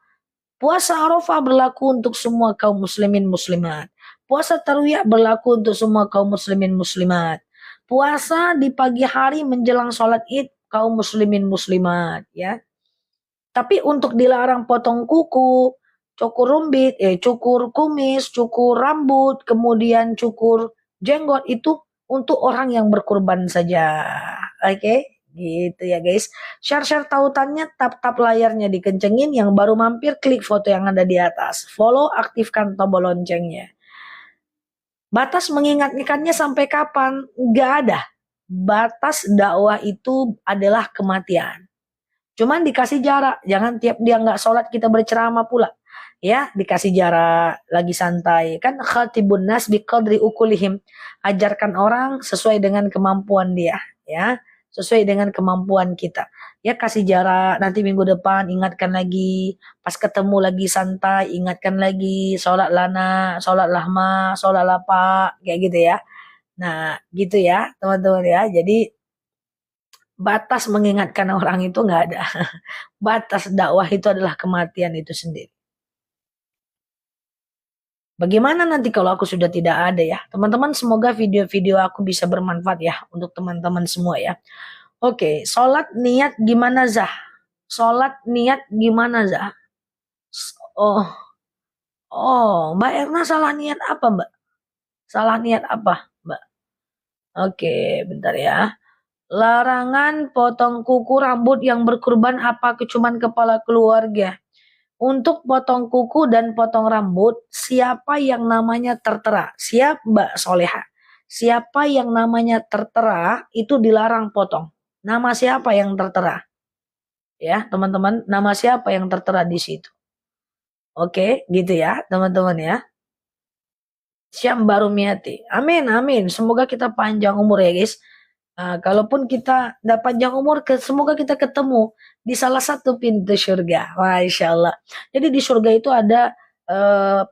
Puasa Arafah berlaku untuk semua kaum muslimin muslimat. Puasa Tarwiyah berlaku untuk semua kaum muslimin muslimat. Puasa di pagi hari menjelang sholat Id kaum muslimin muslimat ya. Tapi untuk dilarang potong kuku, cukur kumis, cukur rambut, kemudian cukur jenggot itu untuk orang yang berkurban saja. Oke, gitu ya guys. Share tautannya, tap layarnya dikencengin, yang baru mampir klik foto yang ada di atas. Follow, aktifkan tombol loncengnya. Batas mengingatkannya sampai kapan? Nggak ada. Batas dakwah itu adalah kematian. Cuman dikasih jarak, jangan tiap dia nggak sholat kita berceramah pula. Ya, dikasih jarak, lagi santai. Kan khatibun nas biqadri ukulihim. Ajarkan orang sesuai dengan kemampuan dia, ya. Sesuai dengan kemampuan kita. Ya, kasih jarak, nanti minggu depan ingatkan lagi. Pas ketemu lagi santai, ingatkan lagi. Sholat lana, sholat lahma, sholat lapa, kayak gitu ya. Nah, gitu ya, teman-teman ya. Jadi batas mengingatkan orang itu nggak ada. Batas dakwah itu adalah kematian itu sendiri. Bagaimana nanti kalau aku sudah tidak ada ya? Teman-teman, semoga video-video aku bisa bermanfaat ya untuk teman-teman semua ya. Oke, sholat niat gimana Zah? Sholat niat gimana Zah? Oh, oh, Mbak Erna salah niat apa Mbak? Salah niat apa Mbak? Oke, bentar ya. Larangan potong kuku rambut yang berkurban apa cuman kepala keluarga? Untuk potong kuku dan potong rambut, siapa yang namanya tertera? Siap Mbak Soleha. Siapa yang namanya tertera itu dilarang potong. Nama siapa yang tertera? Ya, teman-teman, nama siapa yang tertera di situ? Oke, gitu ya, teman-teman ya. Syam baru miati. Amin, amin. Semoga kita panjang umur ya, guys. Kalaupun kita dapat panjang umur, semoga kita ketemu di salah satu pintu surga. Masya Allah. Jadi di surga itu ada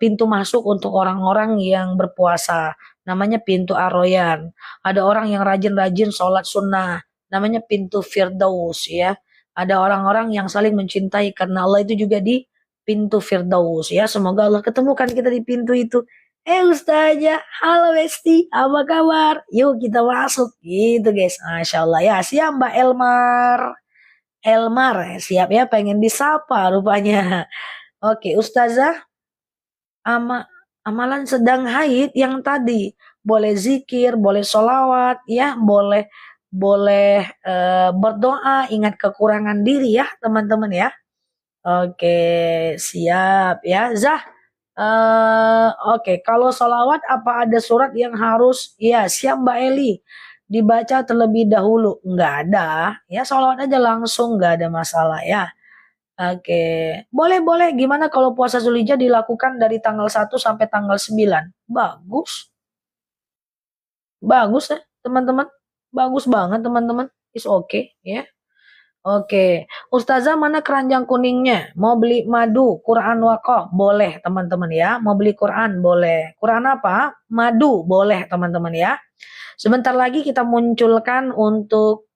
pintu masuk untuk orang-orang yang berpuasa. Namanya pintu Ar-Royan. Ada orang yang rajin-rajin sholat sunnah. Namanya pintu Firdaus ya. Ada orang-orang yang saling mencintai karena Allah itu juga di pintu Firdaus ya. Semoga Allah ketemukan kita di pintu itu. Ustazah, halo Besti, apa kabar? Yuk kita masuk, gitu guys. Masya Allah ya, siap Mbak Elmar. Elmar, siap ya, pengen disapa rupanya. Oke, Ustazah, amalan sedang haid yang tadi. Boleh zikir, boleh sholawat, ya, boleh boleh berdoa, ingat kekurangan diri ya teman-teman ya. Oke, siap ya. Zah, oke, kalau sholawat apa ada surat yang harus? Ya, siap Mbak Eli. Dibaca terlebih dahulu. Nggak ada. Ya, sholawat aja langsung, nggak ada masalah ya. Oke, boleh-boleh. Gimana kalau puasa Zulhijjah dilakukan dari tanggal 1 sampai tanggal 9? Bagus. Bagus ya, teman-teman. Bagus banget, teman-teman. It's okay, ya. Oke, Ustazah mana keranjang kuningnya? Mau beli madu, Quran wakoh? Boleh teman-teman ya. Mau beli Quran? Boleh. Quran apa? Madu? Boleh teman-teman ya. Sebentar lagi kita munculkan untuk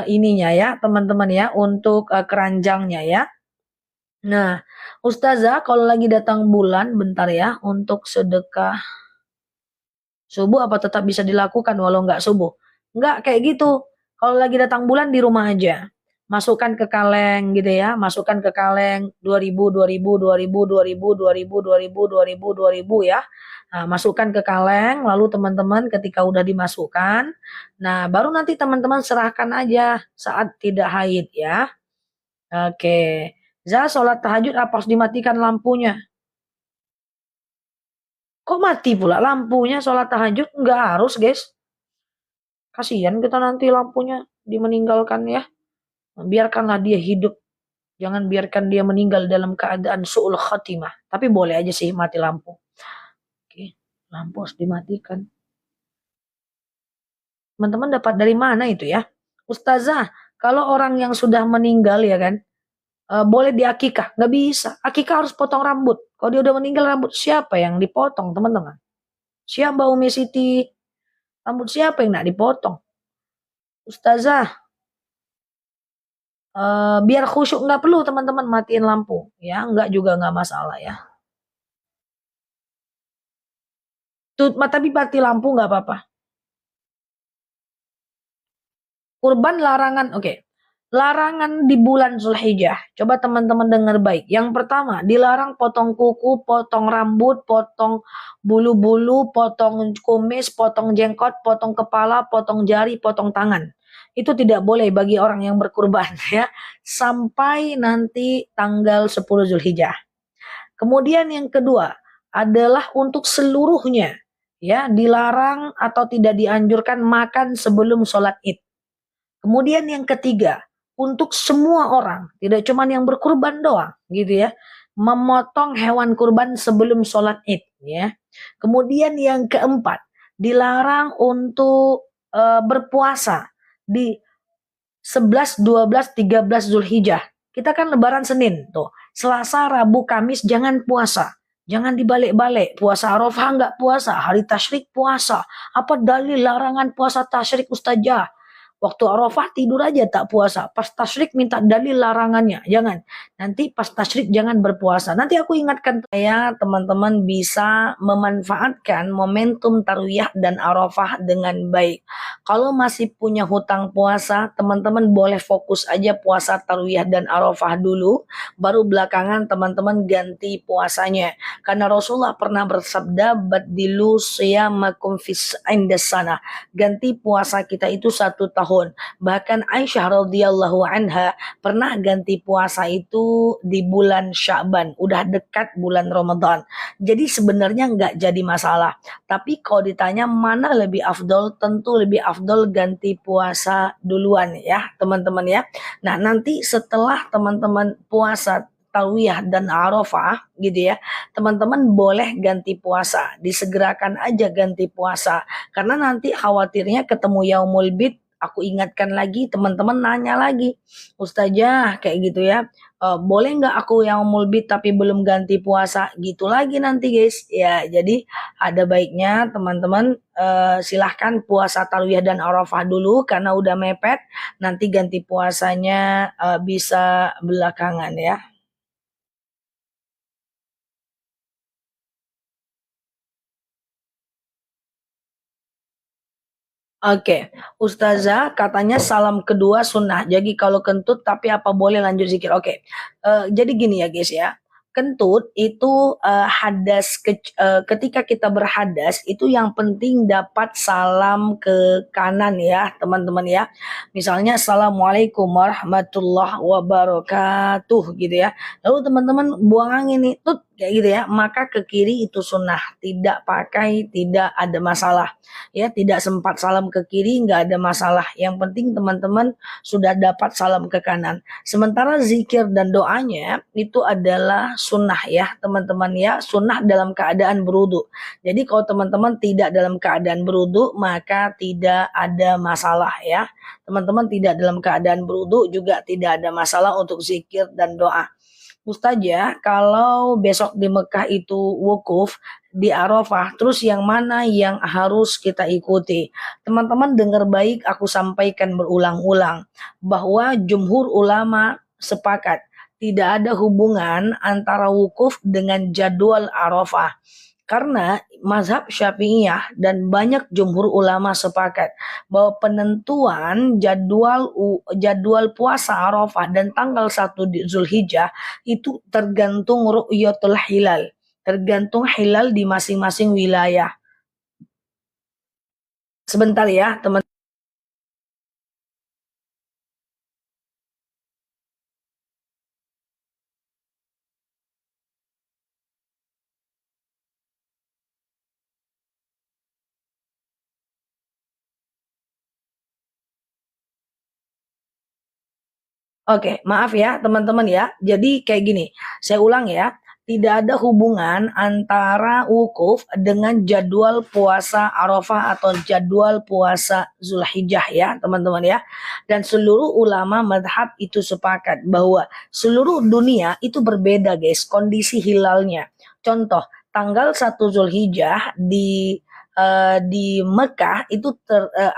ininya ya teman-teman ya. Untuk keranjangnya ya. Nah, Ustazah kalau lagi datang bulan, bentar ya. Untuk sedekah subuh apa tetap bisa dilakukan walau nggak subuh? Nggak kayak gitu. Kalau lagi datang bulan di rumah aja. Masukkan ke kaleng gitu ya, masukkan ke kaleng 2000 2000 2000 2000 2000 2000 2000 2000 ya. Nah, masukkan ke kaleng lalu teman-teman ketika udah dimasukkan, nah baru nanti teman-teman serahkan aja saat tidak haid ya. Oke. Za sholat tahajud apa harus dimatikan lampunya? Kok mati pula lampunya sholat tahajud? Nggak harus guys. Kasihan kita nanti lampunya dimeninggalkan ya. Biarkanlah dia hidup. Jangan biarkan dia meninggal dalam keadaan su'ul khatimah. Tapi boleh aja sih mati lampu. Oke, lampu harus dimatikan. Teman-teman dapat dari mana itu ya? Ustazah, kalau orang yang sudah meninggal ya kan, boleh diakikah? Nggak bisa. Akikah harus potong rambut. Kalau dia udah meninggal rambut siapa yang dipotong teman-teman? Siapa Mbak Umi Siti? Rambut siapa yang nak dipotong? Ustazah, biar khusyuk nggak perlu teman-teman matiin lampu ya, nggak juga nggak masalah ya. Tapi mati lampu nggak apa-apa. Kurban larangan, oke. Larangan di bulan Zulhijjah. Coba teman-teman dengar baik. Yang pertama, dilarang potong kuku, potong rambut, potong bulu-bulu, potong kumis, potong jenggot, potong kepala, potong jari, potong tangan. Itu tidak boleh bagi orang yang berkurban ya. Sampai nanti tanggal 10 Zulhijjah. Kemudian yang kedua adalah untuk seluruhnya. Ya, dilarang atau tidak dianjurkan makan sebelum sholat Id. Kemudian yang ketiga, untuk semua orang, tidak cuma yang berkurban doang, gitu ya, memotong hewan kurban sebelum sholat Id, ya. Kemudian yang keempat, dilarang untuk berpuasa di 11, 12, 13 Zulhijjah. Kita kan lebaran Senin tuh. Selasa, Rabu, Kamis jangan puasa. Jangan dibalik-balik. Puasa Arafah nggak puasa. Hari tasyrik puasa. Apa dalil larangan puasa tasyrik Ustazah? Waktu Arafah tidur aja tak puasa. Pas tasyrik minta dalil larangannya. Jangan. Nanti pas tasyrik jangan berpuasa. Nanti aku ingatkan saya teman-teman bisa memanfaatkan momentum tarwiyah dan Arafah dengan baik. Kalau masih punya hutang puasa, teman-teman boleh fokus aja puasa tarwiyah dan Arafah dulu, baru belakangan teman-teman ganti puasanya. Karena Rasulullah pernah bersabda, "Badilu siyamakum fis indasana." Ganti puasa kita itu 1 tahun. Bahkan Aisyah radhiyallahu anha pernah ganti puasa itu di bulan Sya'ban, udah dekat bulan Ramadan. Jadi sebenarnya nggak jadi masalah. Tapi kalau ditanya mana lebih afdol, tentu lebih afdol ganti puasa duluan ya teman-teman ya. Nah nanti setelah teman-teman puasa Tawiyah dan Arafah gitu ya, teman-teman boleh ganti puasa, disegerakan aja ganti puasa, karena nanti khawatirnya ketemu Yaumul Bid. Aku ingatkan lagi, teman-teman nanya lagi, Ustazah kayak gitu ya, boleh nggak aku yang mulbit tapi belum ganti puasa gitu lagi nanti guys ya. Jadi ada baiknya teman-teman silahkan puasa Tarwiyah dan Arafah dulu karena udah mepet, nanti ganti puasanya bisa belakangan ya. Oke, Ustazah katanya salam kedua sunnah. Jadi kalau kentut tapi apa boleh lanjut zikir? Oke, jadi gini ya guys ya. Kentut itu ketika kita berhadas itu yang penting dapat salam ke kanan ya teman-teman ya. Misalnya assalamualaikum warahmatullahi wabarakatuh gitu ya. Lalu teman-teman buang angin nih, tut kayak gitu ya. Maka ke kiri itu sunnah, tidak pakai, tidak ada masalah ya, tidak sempat salam ke kiri nggak ada masalah, yang penting teman-teman sudah dapat salam ke kanan. Sementara zikir dan doanya itu adalah sunnah ya teman-teman ya, sunnah dalam keadaan berwudu. Jadi kalau teman-teman tidak dalam keadaan berwudu maka tidak ada masalah ya teman-teman, tidak dalam keadaan berwudu juga tidak ada masalah untuk zikir dan doa. Ustazah, kalau besok di Mekah itu wukuf di Arafah, terus yang mana yang harus kita ikuti? Teman-teman dengar baik, aku sampaikan berulang-ulang bahwa jumhur ulama sepakat tidak ada hubungan antara wukuf dengan jadwal Arafah. Karena mazhab Syafi'iyah dan banyak jumhur ulama sepakat bahwa penentuan jadwal puasa Arafah dan tanggal 1 Zulhijjah itu tergantung ru'yatul hilal, tergantung hilal di masing-masing wilayah. Sebentar ya, teman. Oke, maaf ya teman-teman ya. Jadi kayak gini, saya ulang ya. Tidak ada hubungan antara wukuf dengan jadwal puasa Arafah atau jadwal puasa Zulhijjah ya teman-teman ya. Dan seluruh ulama madhab itu sepakat bahwa seluruh dunia itu berbeda guys kondisi hilalnya. Contoh, tanggal 1 Zulhijjah di Mekah itu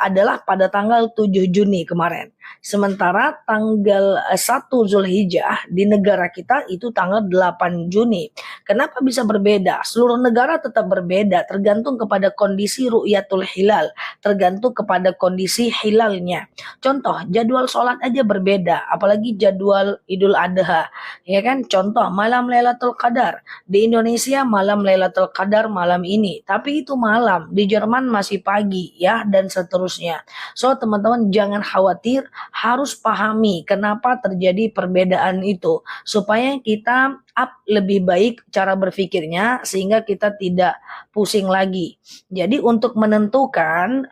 adalah pada tanggal 7 Juni kemarin. Sementara tanggal 1 Zulhijjah di negara kita itu tanggal 8 Juni. Kenapa bisa berbeda? Seluruh negara tetap berbeda, tergantung kepada kondisi ru'yatul hilal, tergantung kepada kondisi hilalnya. Contoh, jadwal sholat aja berbeda, apalagi jadwal Idul Adha. Ya kan? Contoh malam Lailatul Qadar. Di Indonesia malam Lailatul Qadar malam ini, tapi itu malam. Di Jerman masih pagi ya dan seterusnya. So teman-teman jangan khawatir, harus pahami kenapa terjadi perbedaan itu supaya kita up lebih baik cara berpikirnya sehingga kita tidak pusing lagi. Jadi untuk menentukan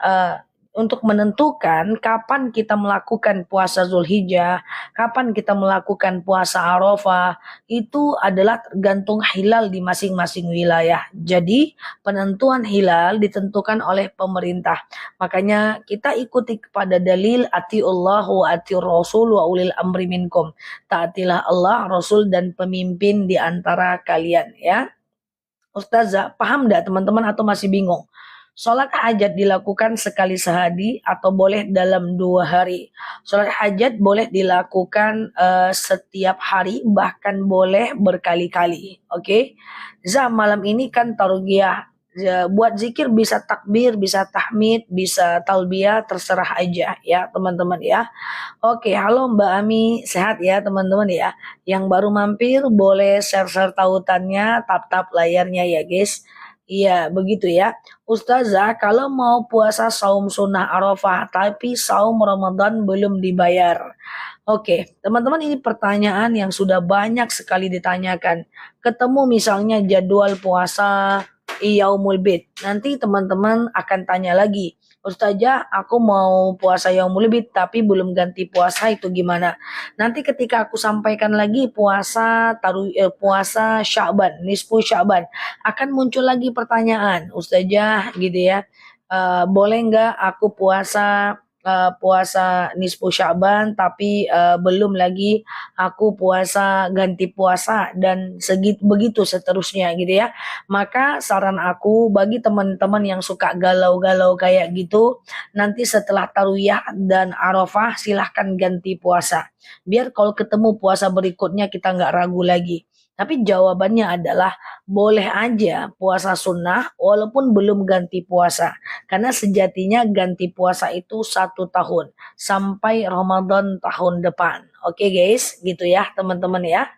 kapan kita melakukan puasa Zulhijjah, kapan kita melakukan puasa Arafah, itu adalah tergantung hilal di masing-masing wilayah. Jadi, penentuan hilal ditentukan oleh pemerintah. Makanya kita ikuti kepada dalil atiullah wa atiur rasul wa ulil amri minkum. Taatilah Allah, Rasul dan pemimpin di antara kalian ya. Ustazah, paham enggak teman-teman atau masih bingung? Sholat hajat dilakukan sekali sehari atau boleh dalam 2 hari. Sholat hajat boleh dilakukan setiap hari, bahkan boleh berkali-kali. Oke, Za, malam ini kan taruhiyah. Buat zikir bisa takbir, bisa tahmid, bisa talbiyah, terserah aja ya teman-teman ya. Oke, halo Mbak Ami, sehat ya teman-teman ya. Yang baru mampir boleh share-share tautannya, tap-tap layarnya ya guys. Iya, begitu ya. Ustazah, kalau mau puasa saum sunnah Arafah, tapi saum Ramadan belum dibayar. Oke, teman-teman ini pertanyaan yang sudah banyak sekali ditanyakan. Ketemu misalnya jadwal puasa Yaumul Bid. Nanti teman-teman akan tanya lagi, Ustazah, aku mau puasa Yaumul Bid tapi belum ganti puasa itu gimana? Nanti ketika aku sampaikan lagi puasa Sya'ban, nisfu Sya'ban, akan muncul lagi pertanyaan, Ustazah gitu ya. Boleh nggak aku puasa nisfu Sya'ban tapi belum lagi aku puasa ganti puasa dan begitu seterusnya gitu ya. Maka saran aku bagi teman-teman yang suka galau-galau kayak gitu, nanti setelah Tarwiyah dan Arafah silahkan ganti puasa. Biar kalau ketemu puasa berikutnya kita nggak ragu lagi. Tapi jawabannya adalah boleh aja puasa sunnah walaupun belum ganti puasa. Karena sejatinya ganti puasa itu 1 tahun sampai Ramadan tahun depan. Oke guys, gitu ya teman-teman ya.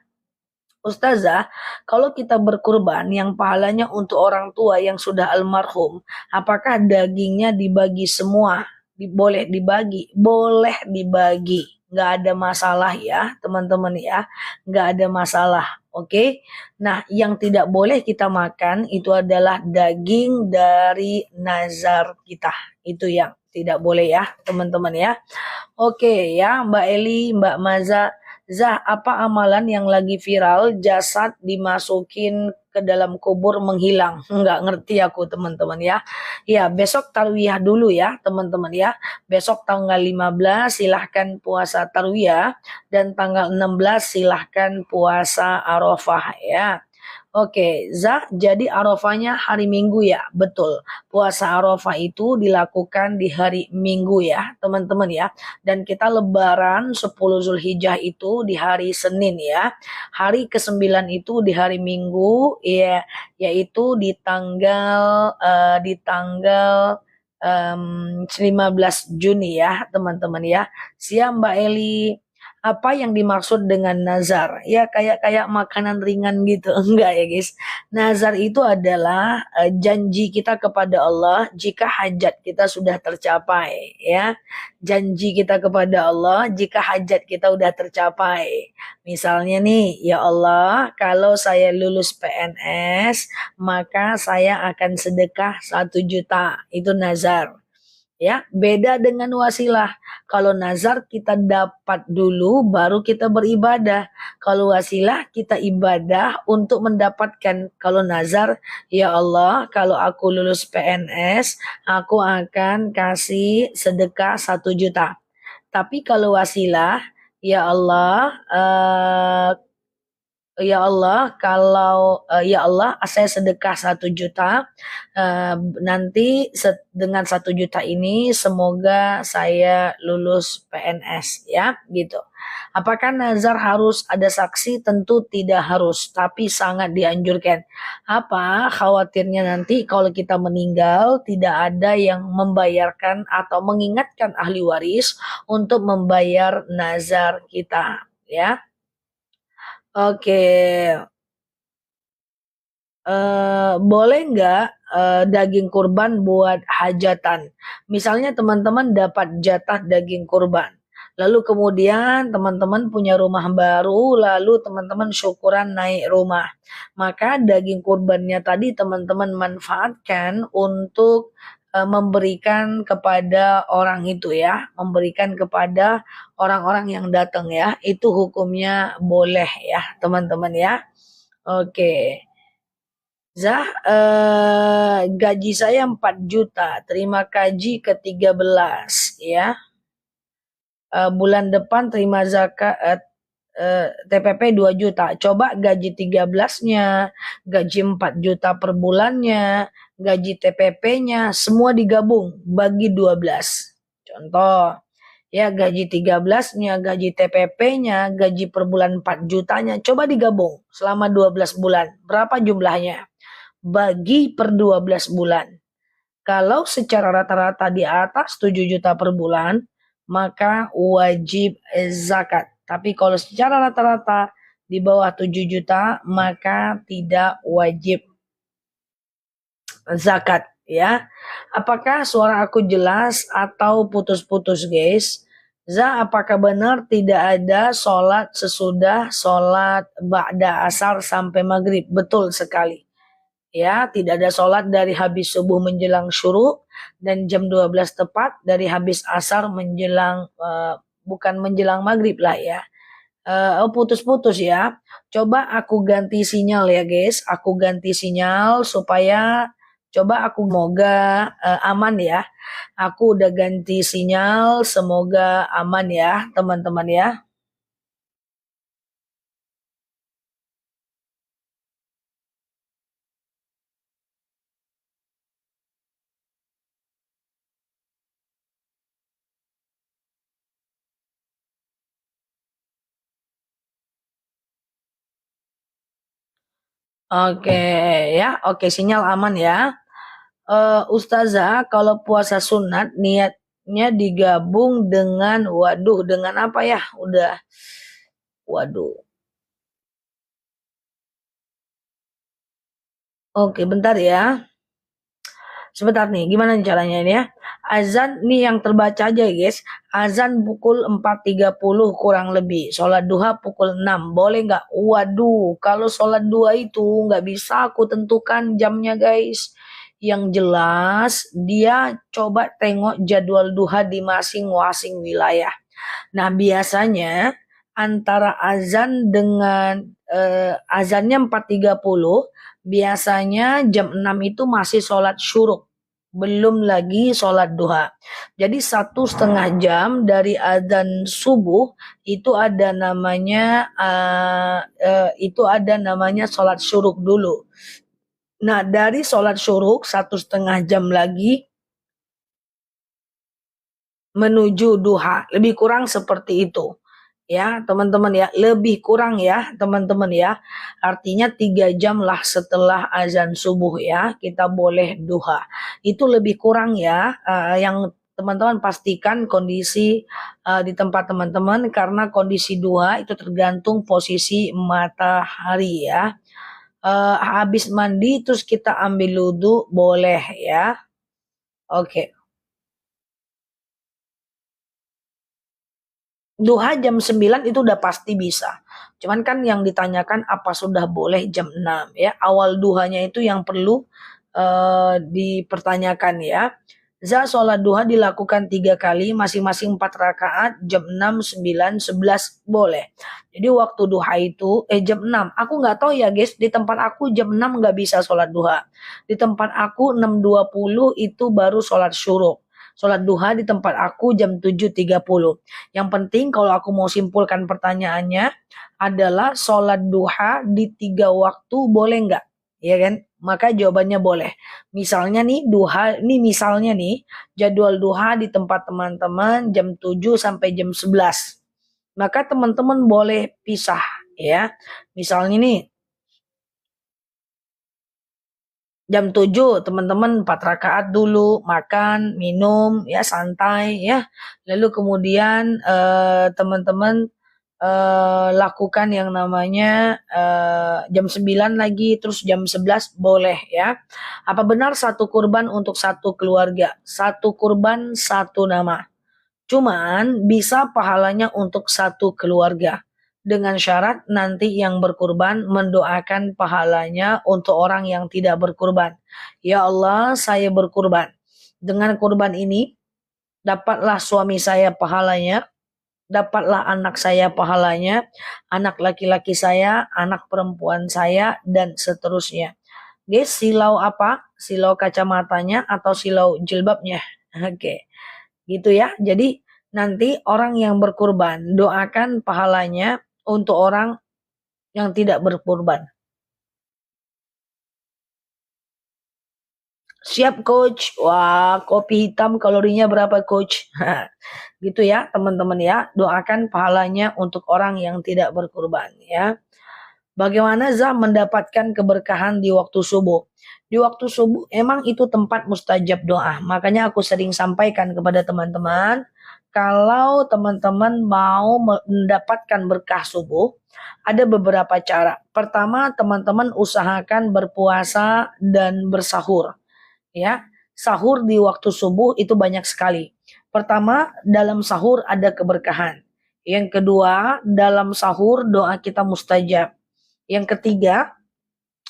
Ustazah, kalau kita berkurban yang pahalanya untuk orang tua yang sudah almarhum, apakah dagingnya dibagi semua? Boleh dibagi? Boleh dibagi. Nggak ada masalah ya, teman-teman ya. Nggak ada masalah. Oke. Nah, yang tidak boleh kita makan itu adalah daging dari nazar kita. Itu yang tidak boleh ya, teman-teman ya. Oke ya, Mbak Eli, Mbak Maza. Zah, apa amalan yang lagi viral jasad dimasukin ke dalam kubur menghilang? Nggak ngerti aku teman-teman ya. Ya, besok tarwiyah dulu ya teman-teman ya. Besok tanggal 15 silahkan puasa tarwiyah dan tanggal 16 silahkan puasa Arafah ya. Oke, jadi Arafahnya hari Minggu ya, betul. Puasa Arafah itu dilakukan di hari Minggu ya, teman-teman ya. Dan kita lebaran 10 Zulhijjah itu di hari Senin ya. Hari ke-9 itu di hari Minggu ya, yaitu di tanggal 15 Juni ya, teman-teman ya. Siap Mbak Eli. Apa yang dimaksud dengan nazar? Ya kayak makanan ringan gitu. Enggak ya guys. Nazar itu adalah janji kita kepada Allah jika hajat kita sudah tercapai ya. Janji kita kepada Allah jika hajat kita udah tercapai. Misalnya nih, ya Allah, kalau saya lulus PNS, maka saya akan sedekah 1 juta. Itu nazar. Ya, beda dengan wasilah. Kalau nazar kita dapat dulu baru kita beribadah. Kalau wasilah kita ibadah untuk mendapatkan. Kalau nazar, ya Allah, kalau aku lulus PNS, aku akan kasih sedekah 1 juta. Tapi kalau wasilah, ya Allah, ya Allah, ya Allah, saya sedekah 1 juta. Nanti dengan 1 juta ini semoga saya lulus PNS ya, gitu. Apakah nazar harus ada saksi? Tentu tidak harus, tapi sangat dianjurkan. Apa khawatirnya nanti kalau kita meninggal tidak ada yang membayarkan atau mengingatkan ahli waris untuk membayar nazar kita, ya. Oke, boleh nggak daging kurban buat hajatan? Misalnya teman-teman dapat jatah daging kurban, lalu kemudian teman-teman punya rumah baru, lalu teman-teman syukuran naik rumah. Maka daging kurbannya tadi teman-teman manfaatkan untuk memberikan kepada orang itu ya, memberikan kepada orang-orang yang datang ya. Itu hukumnya boleh ya, teman-teman ya. Oke. Zah, gaji saya 4 juta, terima gaji ke-13 ya. Bulan depan terima zakat TPP 2 juta. Coba gaji 13-nya, gaji 4 juta per bulannya, gaji TPP-nya semua digabung bagi 12. Contoh, ya gaji 13-nya, gaji TPP-nya, gaji per bulan 4 jutanya, coba digabung selama 12 bulan. Berapa jumlahnya? Bagi per 12 bulan. Kalau secara rata-rata di atas 7 juta per bulan, maka wajib zakat. Tapi kalau secara rata-rata di bawah 7 juta, maka tidak wajib zakat ya. Apakah suara aku jelas atau putus-putus guys? Apakah benar tidak ada sholat sesudah sholat ba'da asar sampai maghrib? Betul sekali. Ya, tidak ada sholat dari habis subuh menjelang syuruk dan jam 12 tepat dari habis asar menjelang bukan menjelang maghrib lah ya. Putus-putus ya. Coba aku ganti sinyal ya guys. Aku ganti sinyal supaya coba aku semoga aman ya. Aku udah ganti sinyal, semoga aman ya teman-teman ya. Oke ya, oke sinyal aman ya. Ustazah, kalau puasa sunat niatnya digabung dengan waduh dengan apa ya? Udah waduh. Oke, bentar ya. Sebentar nih, gimana nih caranya ini ya? Azan nih yang terbaca aja guys. Azan pukul 4.30 kurang lebih. Sholat duha pukul 6. Boleh nggak? Waduh, kalau sholat duha itu nggak bisa aku tentukan jamnya guys. Yang jelas dia coba tengok jadwal duha di masing-masing wilayah. Nah biasanya antara azan dengan azannya 4.30 biasanya jam 6 itu masih sholat syuruk. Belum lagi sholat duha. Jadi 1,5 jam dari azan subuh itu ada namanya sholat syuruk dulu. Nah dari sholat syuruk 1,5 jam lagi menuju duha. Lebih kurang seperti itu. Ya teman-teman ya, lebih kurang ya teman-teman ya. Artinya 3 jam lah setelah azan subuh ya, kita boleh duha. Itu lebih kurang ya, yang teman-teman pastikan kondisi di tempat teman-teman, karena kondisi duha itu tergantung posisi matahari ya. Habis mandi terus kita ambil wudhu boleh ya. Oke. Duha jam 9 itu udah pasti bisa. Cuman kan yang ditanyakan apa sudah boleh jam 6 ya. Awal duhanya itu yang perlu dipertanyakan ya. Sholat duha dilakukan 3 kali, masing-masing 4 rakaat, jam 6, 9, 11 boleh. Jadi waktu duha itu jam 6. Aku nggak tahu ya guys, di tempat aku jam 6 nggak bisa sholat duha. Di tempat aku 6.20 itu baru sholat syuruk. Sholat duha di tempat aku jam 7.30. Yang penting kalau aku mau simpulkan pertanyaannya adalah sholat duha di 3 waktu boleh nggak? Ya kan? Maka jawabannya boleh. Misalnya nih jadwal duha di tempat teman-teman jam 7 sampai jam 11. Maka teman-teman boleh pisah ya. Misalnya nih jam 7 teman-teman 4 rakaat dulu, makan, minum ya santai ya. Lalu kemudian teman-teman lakukan yang namanya jam 9 lagi, terus jam 11 boleh ya. Apa benar satu kurban untuk satu keluarga? Satu kurban satu nama. Cuman bisa pahalanya untuk satu keluarga. Dengan syarat nanti yang berkurban mendoakan pahalanya untuk orang yang tidak berkurban. Ya Allah, saya berkurban. Dengan kurban ini, dapatlah suami saya pahalanya, dapatlah anak saya pahalanya, anak laki-laki saya, anak perempuan saya, dan seterusnya. Guys, silau apa? Silau kacamatanya atau silau jilbabnya? Oke, gitu ya. Jadi nanti orang yang berkurban, doakan pahalanya untuk orang yang tidak berkurban. Siap coach. Wah, kopi hitam kalorinya berapa coach? Gitu ya teman-teman ya. Doakan pahalanya untuk orang yang tidak berkurban ya. Bagaimana Zah mendapatkan keberkahan di waktu subuh? Di waktu subuh emang itu tempat mustajab doa. Makanya aku sering sampaikan kepada teman-teman, kalau teman-teman mau mendapatkan berkah subuh, ada beberapa cara. Pertama, teman-teman usahakan berpuasa dan bersahur. Ya, sahur di waktu subuh itu banyak sekali. Pertama, dalam sahur ada keberkahan. Yang kedua, dalam sahur doa kita mustajab. Yang ketiga,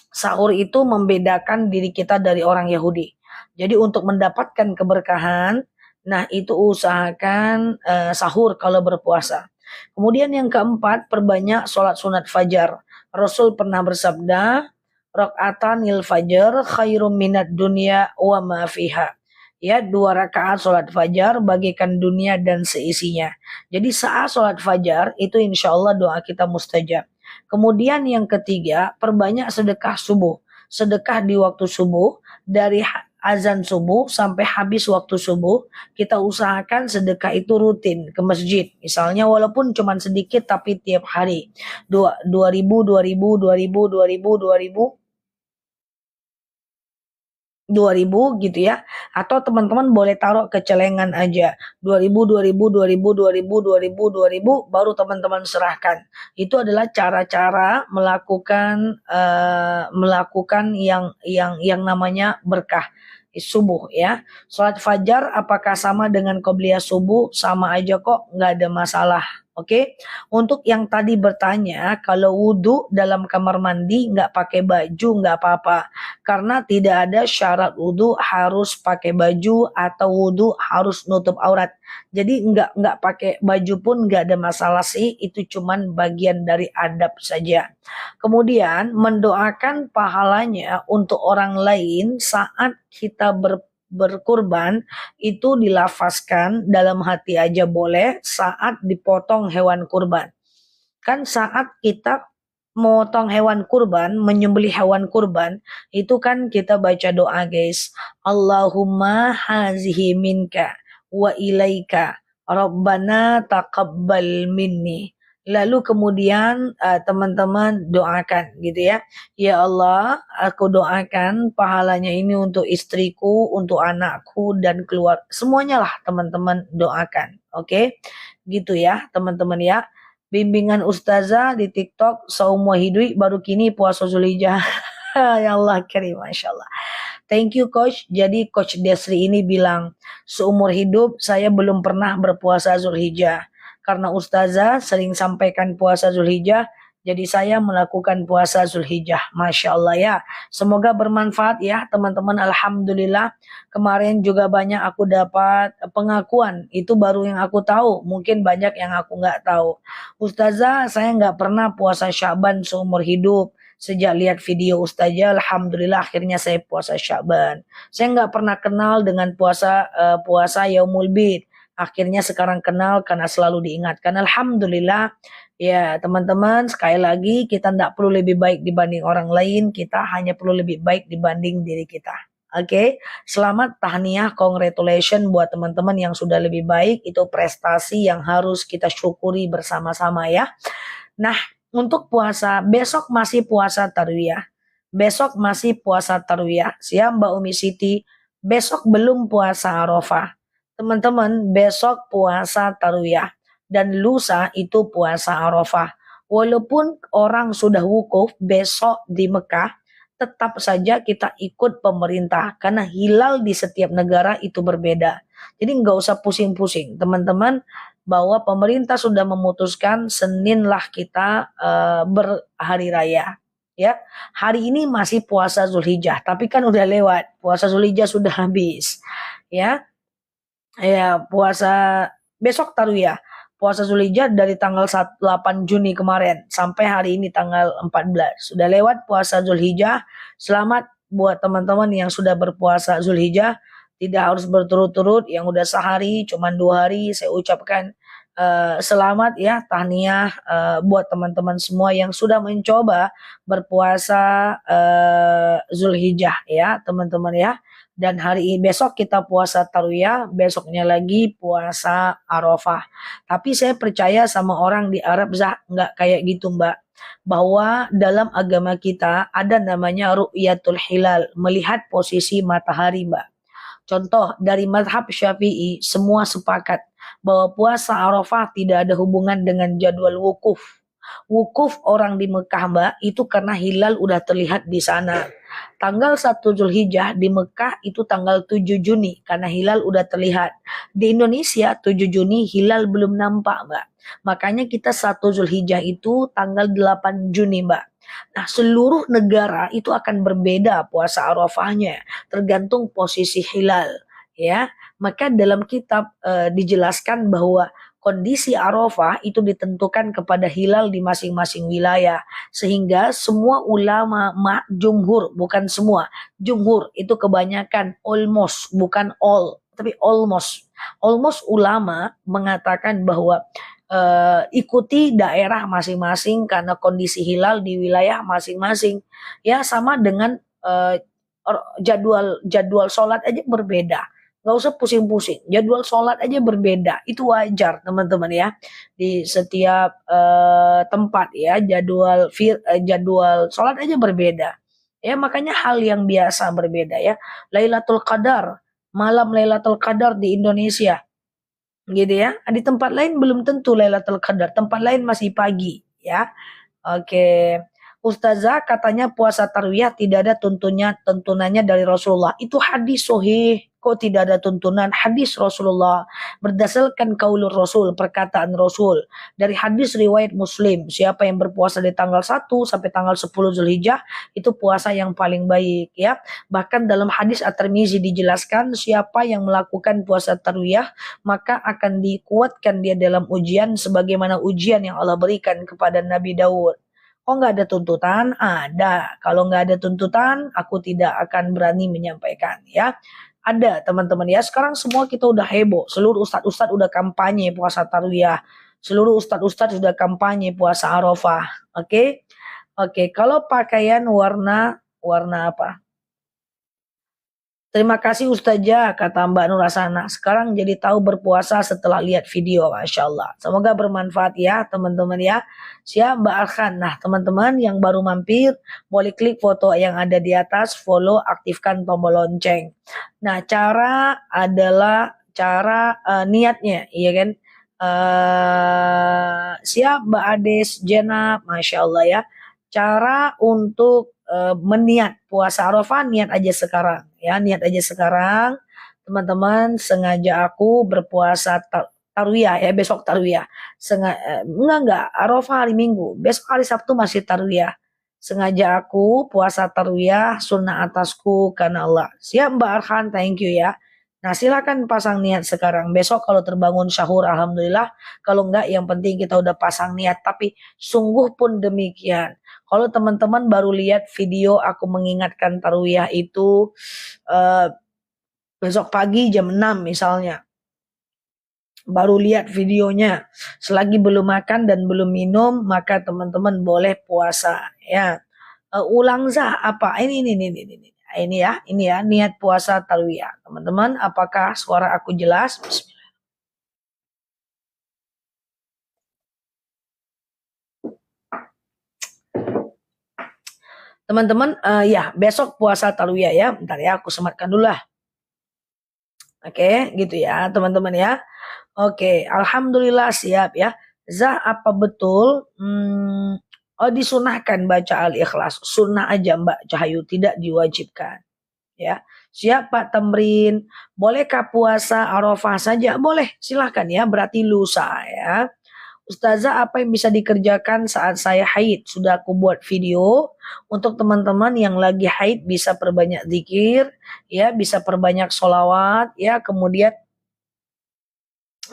sahur itu membedakan diri kita dari orang Yahudi. Jadi untuk mendapatkan keberkahan, nah itu usahakan sahur kalau berpuasa. Kemudian yang keempat, perbanyak sholat sunat fajar. Rasul pernah bersabda, rakaatanil fajar khairum minat dunia wa ma fiha. Ya, 2 rakaat sholat fajar bagikan dunia dan seisinya. Jadi saat sholat fajar itu insya Allah doa kita mustajab. Kemudian yang ketiga, perbanyak sedekah subuh. Sedekah di waktu subuh, dari azan subuh sampai habis waktu subuh, kita usahakan sedekah itu rutin ke masjid. Misalnya walaupun cuma sedikit tapi tiap hari. 2.000, 2.000, 2.000, 2.000, 2.000, 2.000 gitu ya, atau teman-teman boleh taruh ke celengan aja 2.000, 2.000, 2.000, 2.000, 2.000, 2.000, baru teman-teman serahkan. Itu adalah cara-cara melakukan yang namanya berkah subuh ya. Sholat fajar apakah sama dengan qobliyah subuh? Sama aja kok, nggak ada masalah. Oke, untuk yang tadi bertanya kalau wudhu dalam kamar mandi nggak pakai baju nggak apa-apa, karena tidak ada syarat wudhu harus pakai baju atau wudhu harus nutup aurat. Jadi nggak pakai baju pun nggak ada masalah sih, itu cuman bagian dari adab saja. Kemudian mendoakan pahalanya untuk orang lain saat kita berkurban itu dilafazkan dalam hati aja boleh saat dipotong hewan kurban. Kan saat kita memotong hewan kurban, menyembelih hewan kurban, itu kan kita baca doa guys. Allahumma hazihi minka wa ilaika Rabbana taqabbal minni. Lalu kemudian teman-teman doakan gitu ya. Ya Allah, aku doakan pahalanya ini untuk istriku, untuk anakku dan keluar. Semuanya lah teman-teman doakan. Oke? Gitu ya teman-teman ya. Bimbingan ustazah di TikTok Saum Wahidwi baru kini puasa Zulhijjah. Ya Allah karim, Masya Allah. Thank you coach. Jadi coach Desri ini bilang, seumur hidup saya belum pernah berpuasa Zulhijjah. Karena ustazah sering sampaikan puasa Zulhijjah, jadi saya melakukan puasa Zulhijjah. Masya Allah ya. Semoga bermanfaat ya teman-teman. Alhamdulillah. Kemarin juga banyak aku dapat pengakuan. Itu baru yang aku tahu. Mungkin banyak yang aku nggak tahu. Ustazah, saya nggak pernah puasa Syaban seumur hidup. Sejak lihat video Ustazah, alhamdulillah akhirnya saya puasa Syaban. Saya nggak pernah kenal dengan puasa Yaumul Bid. Akhirnya sekarang kenal karena selalu diingatkan. Alhamdulillah. Ya teman-teman, sekali lagi kita tidak perlu lebih baik dibanding orang lain. Kita hanya perlu lebih baik dibanding diri kita. Oke, selamat tahniah, congratulations buat teman-teman yang sudah lebih baik. Itu prestasi yang harus kita syukuri bersama-sama ya. Nah, untuk puasa, besok masih puasa tarwiyah. Besok masih puasa tarwiyah. Siap Mbak Umi Siti, besok belum puasa Arafah. Teman-teman, besok puasa tarwiyah. dan lusa itu puasa Arafah. Walaupun orang sudah wukuf besok di Mekah, tetap saja kita ikut pemerintah karena hilal di setiap negara itu berbeda. Jadi nggak usah pusing-pusing, teman-teman, bahwa pemerintah sudah memutuskan Senin lah kita berhari raya. Ya, hari ini masih puasa Zulhijjah, tapi kan udah lewat. Puasa Zulhijjah sudah habis. Ya, ya puasa besok Tarwiyah. Puasa Zulhijjah dari tanggal 8 Juni kemarin sampai hari ini tanggal 14. Sudah lewat puasa Zulhijjah. Selamat buat teman-teman yang sudah berpuasa Zulhijjah. Tidak harus berturut-turut, yang udah sehari, cuma 2 hari, saya ucapkan selamat ya, tahniah buat teman-teman semua yang sudah mencoba berpuasa Zulhijjah ya, teman-teman ya. Dan hari ini besok kita puasa Tarwiyah, besoknya lagi puasa Arafah. Tapi saya percaya sama orang di Arab nggak kayak gitu Mbak. Bahwa dalam agama kita ada namanya ru'yatul hilal, melihat posisi matahari Mbak. Contoh dari mazhab Syafi'i semua sepakat bahwa puasa Arafah tidak ada hubungan dengan jadwal wukuf. Wukuf orang di Mekah Mbak itu karena hilal udah terlihat di sana. Tanggal 1 Zulhijjah di Mekah itu tanggal 7 Juni karena hilal udah terlihat. Di Indonesia 7 Juni hilal belum nampak Mbak. Makanya kita 1 Zulhijjah itu tanggal 8 Juni Mbak. Nah, seluruh negara itu akan berbeda puasa Arafahnya, tergantung posisi hilal, ya. Maka dalam kitab dijelaskan bahwa kondisi Arafah itu ditentukan kepada hilal di masing-masing wilayah, sehingga semua ulama jumhur, bukan semua, jumhur itu kebanyakan, almost bukan all, tapi almost ulama mengatakan bahwa ikuti daerah masing-masing karena kondisi hilal di wilayah masing-masing. Ya sama dengan jadwal sholat aja berbeda. Nggak usah pusing-pusing. Jadwal sholat aja berbeda. Itu wajar teman-teman ya. Di setiap tempat ya jadwal sholat aja berbeda. Ya makanya hal yang biasa berbeda ya. Lailatul Qadar, malam Lailatul Qadar di Indonesia gitu ya. Di tempat lain belum tentu Lailatul Qadar, tempat lain masih pagi ya. Oke. Ustazah katanya puasa Tarwiyah tidak ada tuntunannya dari Rasulullah. Itu hadis sahih. Kok tidak ada tuntunan? Hadis Rasulullah berdasarkan qaulur Rasul, perkataan Rasul. Dari hadis riwayat Muslim, siapa yang berpuasa di tanggal 1 sampai tanggal 10 Zulhijjah itu puasa yang paling baik ya. Bahkan dalam hadis At-Tirmizi dijelaskan siapa yang melakukan puasa Tarwiyah maka akan dikuatkan dia dalam ujian sebagaimana ujian yang Allah berikan kepada Nabi Daud. Oh nggak ada tuntutan? Ada. Kalau nggak ada tuntutan, aku tidak akan berani menyampaikan ya. Ada teman-teman ya. Sekarang semua kita udah heboh. Seluruh ustadz-ustadz udah kampanye puasa Tarwiyah. Seluruh ustadz-ustadz sudah kampanye puasa Arafah. Oke? Oke. Kalau pakaian warna apa? Terima kasih Ustazah, kata Mbak Nurasana. Sekarang jadi tahu berpuasa setelah lihat video, Masya Allah. Semoga bermanfaat ya teman-teman ya. Siap Mbak Arkan. Nah teman-teman yang baru mampir, boleh klik foto yang ada di atas, follow, aktifkan tombol lonceng. Nah cara niatnya, iya kan? Siap Mbak Ades, Jenab, Masya Allah ya. Cara untuk meniat puasa Arafah, niat aja sekarang ya, niat aja sekarang teman-teman. Sengaja aku berpuasa Tarwiyah ya, besok Tarwiyah. Enggak Arafah hari Minggu, besok hari Sabtu masih Tarwiyah. Sengaja aku puasa Tarwiyah sunnah atasku karena Allah. Siap Mbak Arhan, thank you ya. Nah silakan pasang niat sekarang. Besok kalau terbangun sahur alhamdulillah. Kalau enggak yang penting kita udah pasang niat. Tapi sungguh pun demikian. Kalau teman-teman baru lihat video aku mengingatkan Tarwiyah itu besok pagi jam 6 misalnya. Baru lihat videonya. Selagi belum makan dan belum minum, maka teman-teman boleh puasa ya. Ulang apa? Ini ya niat puasa Tarwiyah. Teman-teman, apakah suara aku jelas? Bismillah. Teman-teman, ya besok puasa Tarwiyah ya. Bentar ya, aku sematkan dulu lah. Oke, gitu ya teman-teman ya. Oke, alhamdulillah siap ya. Zah, apa betul oh disunahkan baca Al-Ikhlas? Sunnah aja Mbak Cahayu, tidak diwajibkan ya. Siap Pak Temrin. Bolehkah puasa Arafah saja? Boleh, silahkan ya. Berarti lusa ya. Ustazah, apa yang bisa dikerjakan saat saya haid? Sudah aku buat video untuk teman-teman yang lagi haid, bisa perbanyak zikir, ya, bisa perbanyak sholawat, ya, kemudian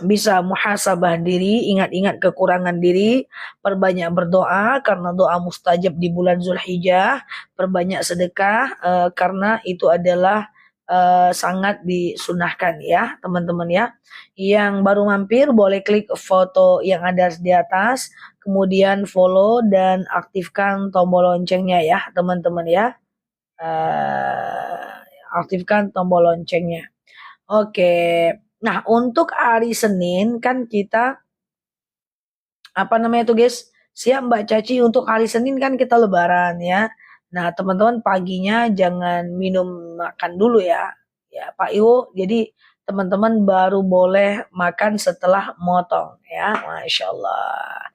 bisa muhasabah diri, ingat-ingat kekurangan diri, perbanyak berdoa karena doa mustajab di bulan Zulhijjah, perbanyak sedekah karena itu adalah sangat disunahkan ya teman-teman ya. Yang baru mampir boleh klik foto yang ada di atas, kemudian follow dan aktifkan tombol loncengnya ya teman-teman ya. Aktifkan tombol loncengnya. Oke. Nah, untuk hari Senin kan kita apa namanya tuh guys? Siap Mbak Caci, untuk hari Senin kan kita lebaran ya. Nah, teman-teman paginya jangan minum makan dulu ya. Ya, Pak Iwo. Jadi teman-teman baru boleh makan setelah motong ya. Masya Allah.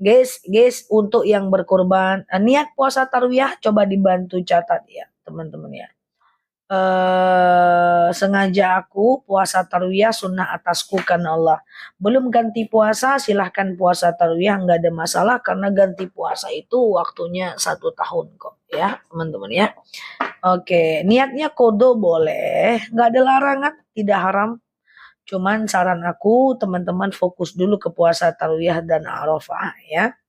Guys, untuk yang berkorban niat puasa tarwiyah coba dibantu catat ya, teman-teman ya. Sengaja aku puasa tarwiyah sunnah atasku karena Allah. Belum ganti puasa, silahkan puasa tarwiyah, nggak ada masalah karena ganti puasa itu waktunya 1 tahun kok ya teman-teman ya. Oke, niatnya kodo boleh, nggak ada larangan, tidak haram. Cuman saran aku teman-teman fokus dulu ke puasa tarwiyah dan arafah ya.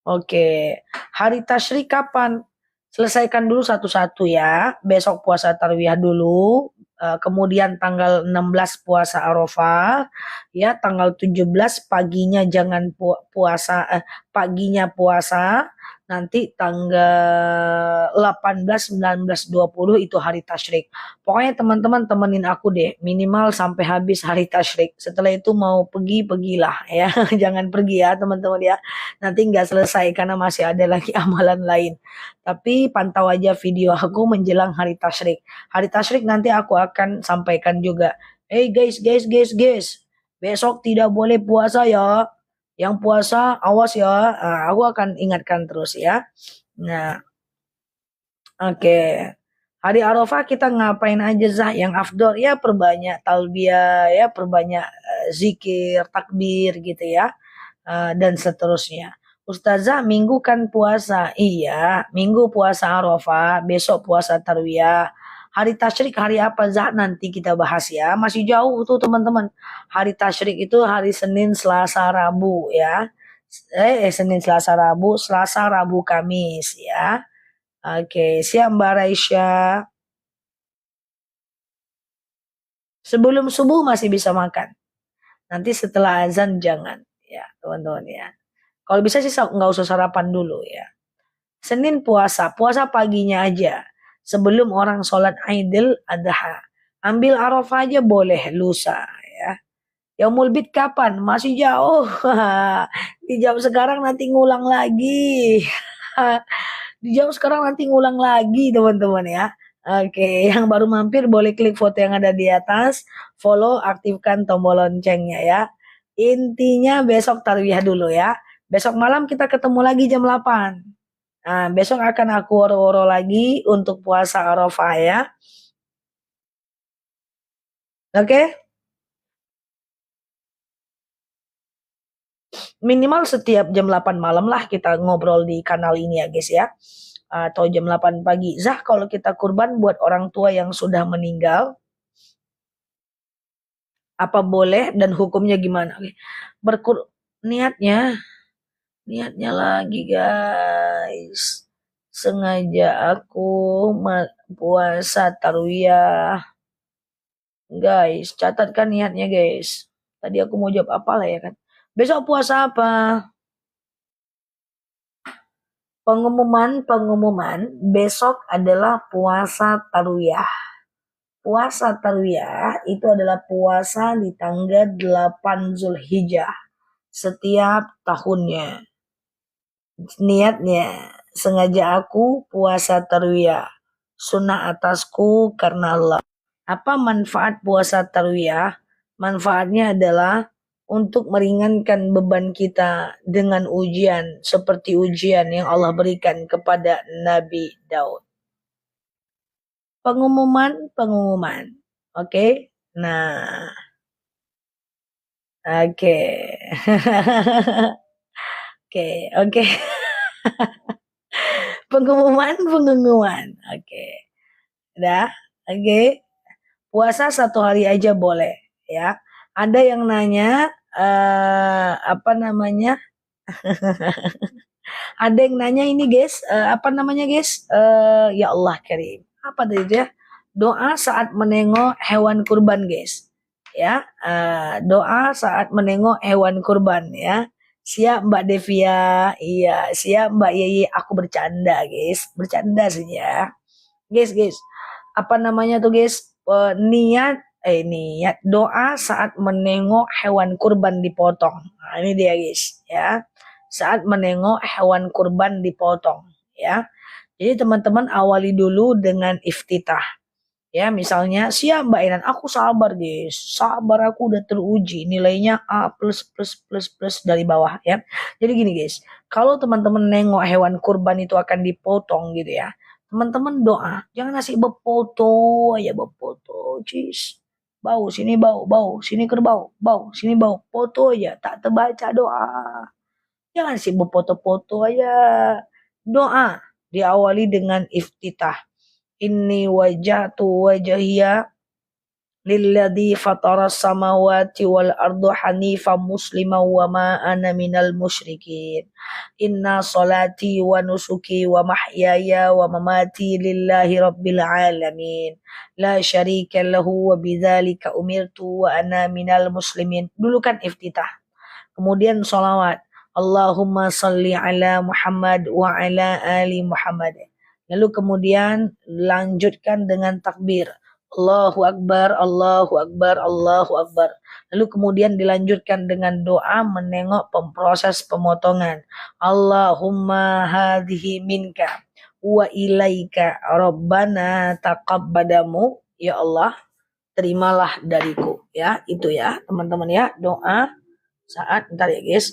Oke, hari tasyrik kapan? Selesaikan dulu satu-satu ya. Besok puasa tarwiyah dulu. Kemudian tanggal 16 puasa Arafah. Ya, tanggal 17 paginya jangan puasa. Paginya puasa. Nanti tanggal 18, 19, 20 itu hari tasyrik. Pokoknya teman-teman temenin aku deh. Minimal sampai habis hari tasyrik. Setelah itu mau pergilah ya. Jangan pergi ya teman-teman ya. Nanti nggak selesai karena masih ada lagi amalan lain. Tapi pantau aja video aku menjelang hari tasyrik. Hari tasyrik nanti aku akan sampaikan juga. Hey guys. Besok tidak boleh puasa ya. Yang puasa awas ya. Aku akan ingatkan terus ya. Nah, oke. Hari Arafah kita ngapain aja Zah? Yang afdol ya perbanyak talbiyah ya, perbanyak zikir, takbir gitu ya. Dan seterusnya. Ustazah, minggu kan puasa. Iya, minggu puasa Arafah, besok puasa Tarwiyah. Hari tasyrik hari apa Zah? Nanti kita bahas ya. Masih jauh tuh teman-teman. Hari tasyrik itu hari Senin, Selasa, Rabu ya. Senin, Selasa, Rabu, Selasa, Rabu, Kamis ya. Oke, siap Mbak Raisya. Sebelum subuh masih bisa makan. Nanti setelah azan jangan ya, teman-teman ya. Kalau bisa sih nggak usah sarapan dulu ya. Senin puasa paginya aja. Sebelum orang sholat Idul Adha. Ambil Arafah aja boleh lusa ya. Yaumul Bid kapan? Masih jauh. Dijawab sekarang nanti ngulang lagi. Dijawab sekarang nanti ngulang lagi teman-teman ya. Oke, yang baru mampir boleh klik foto yang ada di atas, follow, aktifkan tombol loncengnya ya. Intinya besok tarwiyah dulu ya. Besok malam kita ketemu lagi jam 8. Nah, besok akan aku woro-woro lagi untuk puasa Arafah ya. Oke? Minimal setiap jam 8 malam lah kita ngobrol di kanal ini ya guys ya. Atau jam 8 pagi. Zah, kalau kita kurban buat orang tua yang sudah meninggal, apa boleh dan hukumnya gimana? Berkur niatnya Niatnya lagi guys. Sengaja aku puasa tarwiyah. Guys, catatkan niatnya guys. Tadi aku mau jawab apa lah ya kan. Besok puasa apa? Pengumuman besok adalah puasa tarwiyah. Puasa tarwiyah itu adalah puasa di tanggal 8 Zulhijjah setiap tahunnya. Niatnya, sengaja aku puasa tarwiyah. Sunnah atasku karena Allah. Apa manfaat puasa tarwiyah? Manfaatnya adalah untuk meringankan beban kita dengan ujian seperti ujian yang Allah berikan kepada Nabi Daud. Pengumuman. Oke. Nah, oke. Oke. Pengumuman. Oke. Udah? Oke. Puasa 1 hari aja boleh ya. Ada yang nanya apa namanya? Ada yang nanya ini guys, apa namanya guys? Ya Allah Karim. Apa tadi itu ya? Doa saat menengok hewan kurban guys. Ya, doa saat menengok hewan kurban ya. Siap Mbak Devia, iya siap Mbak Yeye. Aku bercanda guys, bercanda saja. Guys, apa namanya tuh guys? Niat doa saat menengok hewan kurban dipotong. Nah, ini dia guys ya. Saat menengok hewan kurban dipotong ya. Jadi teman-teman awali dulu dengan iftitah. Ya, misalnya siap Mbak Inan, aku sabar guys. Sabar, aku udah teruji. Nilainya A plus dari bawah ya. Jadi gini guys, kalau teman-teman nengok hewan kurban itu akan dipotong gitu ya. Teman-teman doa, jangan ngasih bepoto aja bepoto, cis. Bau, sini kerbau, bau, sini bau, foto aja, tak terbaca doa. Jangan sih bepoto-poto aja. Doa diawali dengan iftitah. Inni wajjahtu wajhiya lilladzi fataras samawati wal arda hanifan musliman wa ma ana minal musyrikin. Inna salati wa nusuki wa mahyaya wa mamati lillahi rabbil alamin. La syarika lahu wa bidzalika umirtu wa ana minal muslimin. Dulu kan iftitah. Kemudian sholawat. Allahumma salli ala Muhammad wa ala ali Muhammad. Lalu kemudian lanjutkan dengan takbir. Allahu Akbar, Allahu Akbar, Allahu Akbar. Lalu kemudian dilanjutkan dengan doa menengok proses pemotongan. Allahumma hadhihi minka wa ilaika rabbana taqabbadamu. Ya Allah, terimalah dariku. Ya, itu ya teman-teman ya, doa saat ntar ya guys.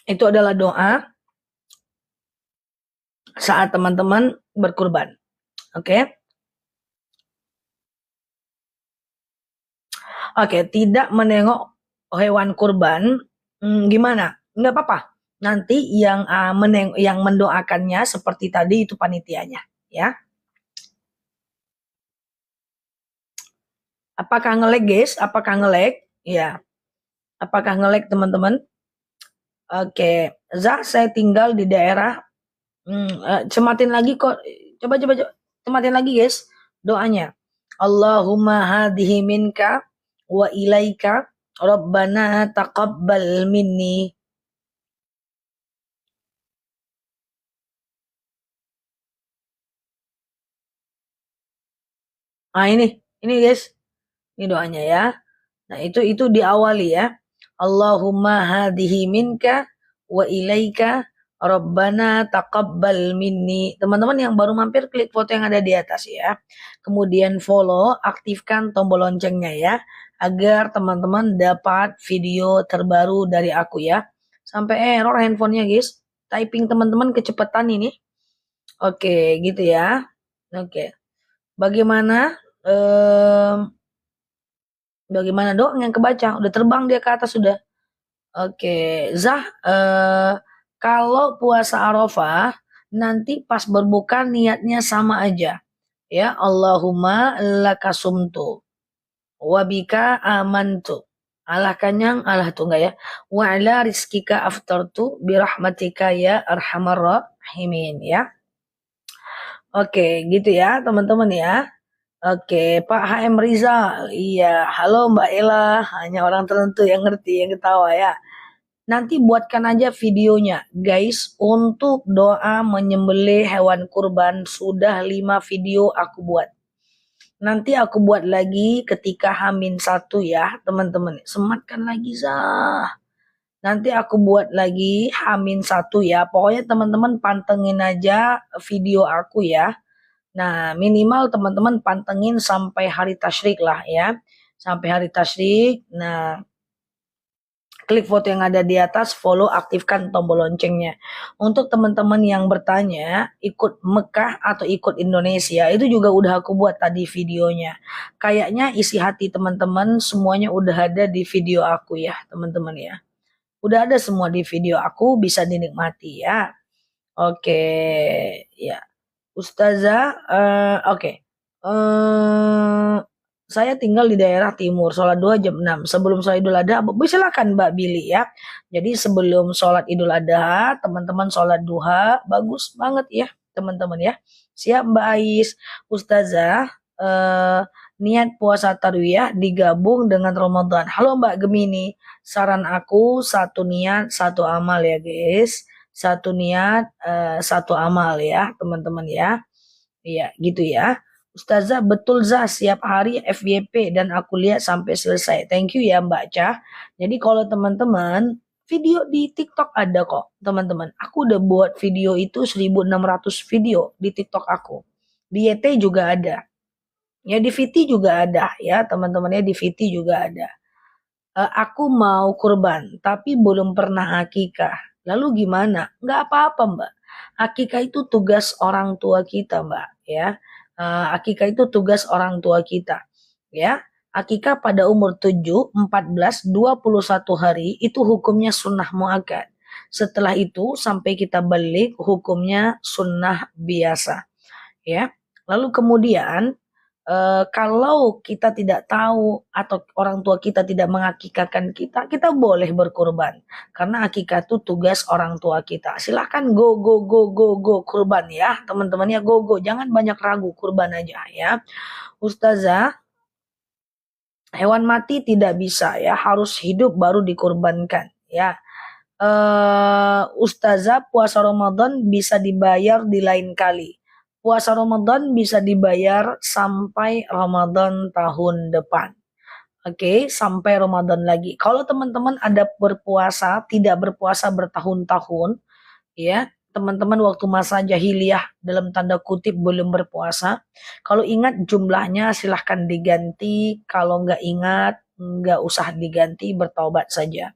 Itu adalah doa saat teman-teman berkurban. Oke. Oke, tidak menengok hewan kurban gimana? Enggak apa-apa. Nanti yang yang mendoakannya seperti tadi itu panitianya, ya. Apakah nge-lag guys? Apakah nge-lag? Ya. Apakah nge-lag teman-teman? Oke, Zah saya tinggal di daerah cematin lagi kok. Coba cematin lagi guys doanya. Allahumma hadhihi minka wa ilaika rabbana taqabbal minni. Nah ini guys, ini doanya ya. Nah itu diawali ya. Allahumma hadhihi minka wa ilaika rabbana taqabbal minni. Teman-teman yang baru mampir klik foto yang ada di atas ya. Kemudian follow, aktifkan tombol loncengnya ya. Agar teman-teman dapat video terbaru dari aku ya. Sampai error handphonenya guys. Typing teman-teman kecepatan ini. Oke gitu ya. Oke. Bagaimana bagaimana doang yang kebaca? Udah terbang dia ke atas sudah. Oke, Zah, kalau puasa Arafah nanti pas berbuka niatnya sama aja. Ya, Allahumma lakasumtu wabika amantu. Allah kanyang, Allah tuh enggak ya. Wa ala rizkika aftartu birahmatika ya arhamar rahimin ya. Oke, gitu ya teman-teman ya. Oke, Pak HM Rizal. Iya, halo Mbak Ella. Hanya orang tertentu yang ngerti, yang ketawa ya. Nanti buatkan aja videonya. Guys, untuk doa menyembelih hewan kurban sudah 5 video aku buat. Nanti aku buat lagi ketika H-1 ya, teman-teman. Sematkan lagi, Zah. Nanti aku buat lagi H-1 ya. Pokoknya teman-teman pantengin aja video aku ya. Nah, minimal teman-teman pantengin sampai hari tasyrik lah ya. Sampai hari tasyrik. Nah, klik foto yang ada di atas, follow, aktifkan tombol loncengnya. Untuk teman-teman yang bertanya, ikut Mekah atau ikut Indonesia, itu juga udah aku buat tadi videonya. Kayaknya isi hati teman-teman semuanya udah ada di video aku ya, teman-teman ya. Udah ada semua di video aku, bisa dinikmati ya. Oke, ya. Ustazah, oke. Saya tinggal di daerah timur, sholat 2 jam 6. Sebelum sholat Idul Adha, silakan Mbak Billy ya. Jadi sebelum sholat Idul Adha, teman-teman sholat duha, bagus banget ya teman-teman ya. Siap Mbak Ais. Ustazah, niat puasa tarwiyah digabung dengan Ramadan. Halo Mbak Gemini, saran aku satu niat, satu amal ya guys. Satu niat, satu amal ya teman-teman ya. Iya gitu ya. Ustazah betul Zah siap hari FYP dan aku lihat sampai selesai. Thank you ya Mbak Cah. Jadi kalau teman-teman video di TikTok ada kok teman-teman. Aku udah buat video itu 1600 video di TikTok aku. Di YT juga ada. Ya di VT juga ada ya teman-teman ya di VT juga ada. Aku mau kurban tapi belum pernah akikah. Lalu gimana? Nggak apa-apa Mbak. Akikah itu tugas orang tua kita Mbak ya. Akikah itu tugas orang tua kita ya. Akikah pada umur 7, 14, 21 hari itu hukumnya sunnah muakkad. Setelah itu sampai kita balik hukumnya sunnah biasa ya. Lalu kemudian kalau kita tidak tahu atau orang tua kita tidak mengakikahkan kita, kita boleh berkurban. Karena akikah itu tugas orang tua kita. Silahkan go, go, go, go, go, kurban ya. Teman-teman ya go, go. Jangan banyak ragu, kurban aja ya. Ustazah, hewan mati tidak bisa ya. Harus hidup baru dikurbankan ya. Ustazah, puasa Ramadan bisa dibayar di lain kali. Puasa Ramadan bisa dibayar sampai Ramadan tahun depan. Oke, sampai Ramadan lagi. Kalau teman-teman ada berpuasa, tidak berpuasa bertahun-tahun, ya, teman-teman waktu masa jahiliyah dalam tanda kutip belum berpuasa. Kalau ingat jumlahnya silahkan diganti. Kalau nggak ingat, nggak usah diganti, bertaubat saja.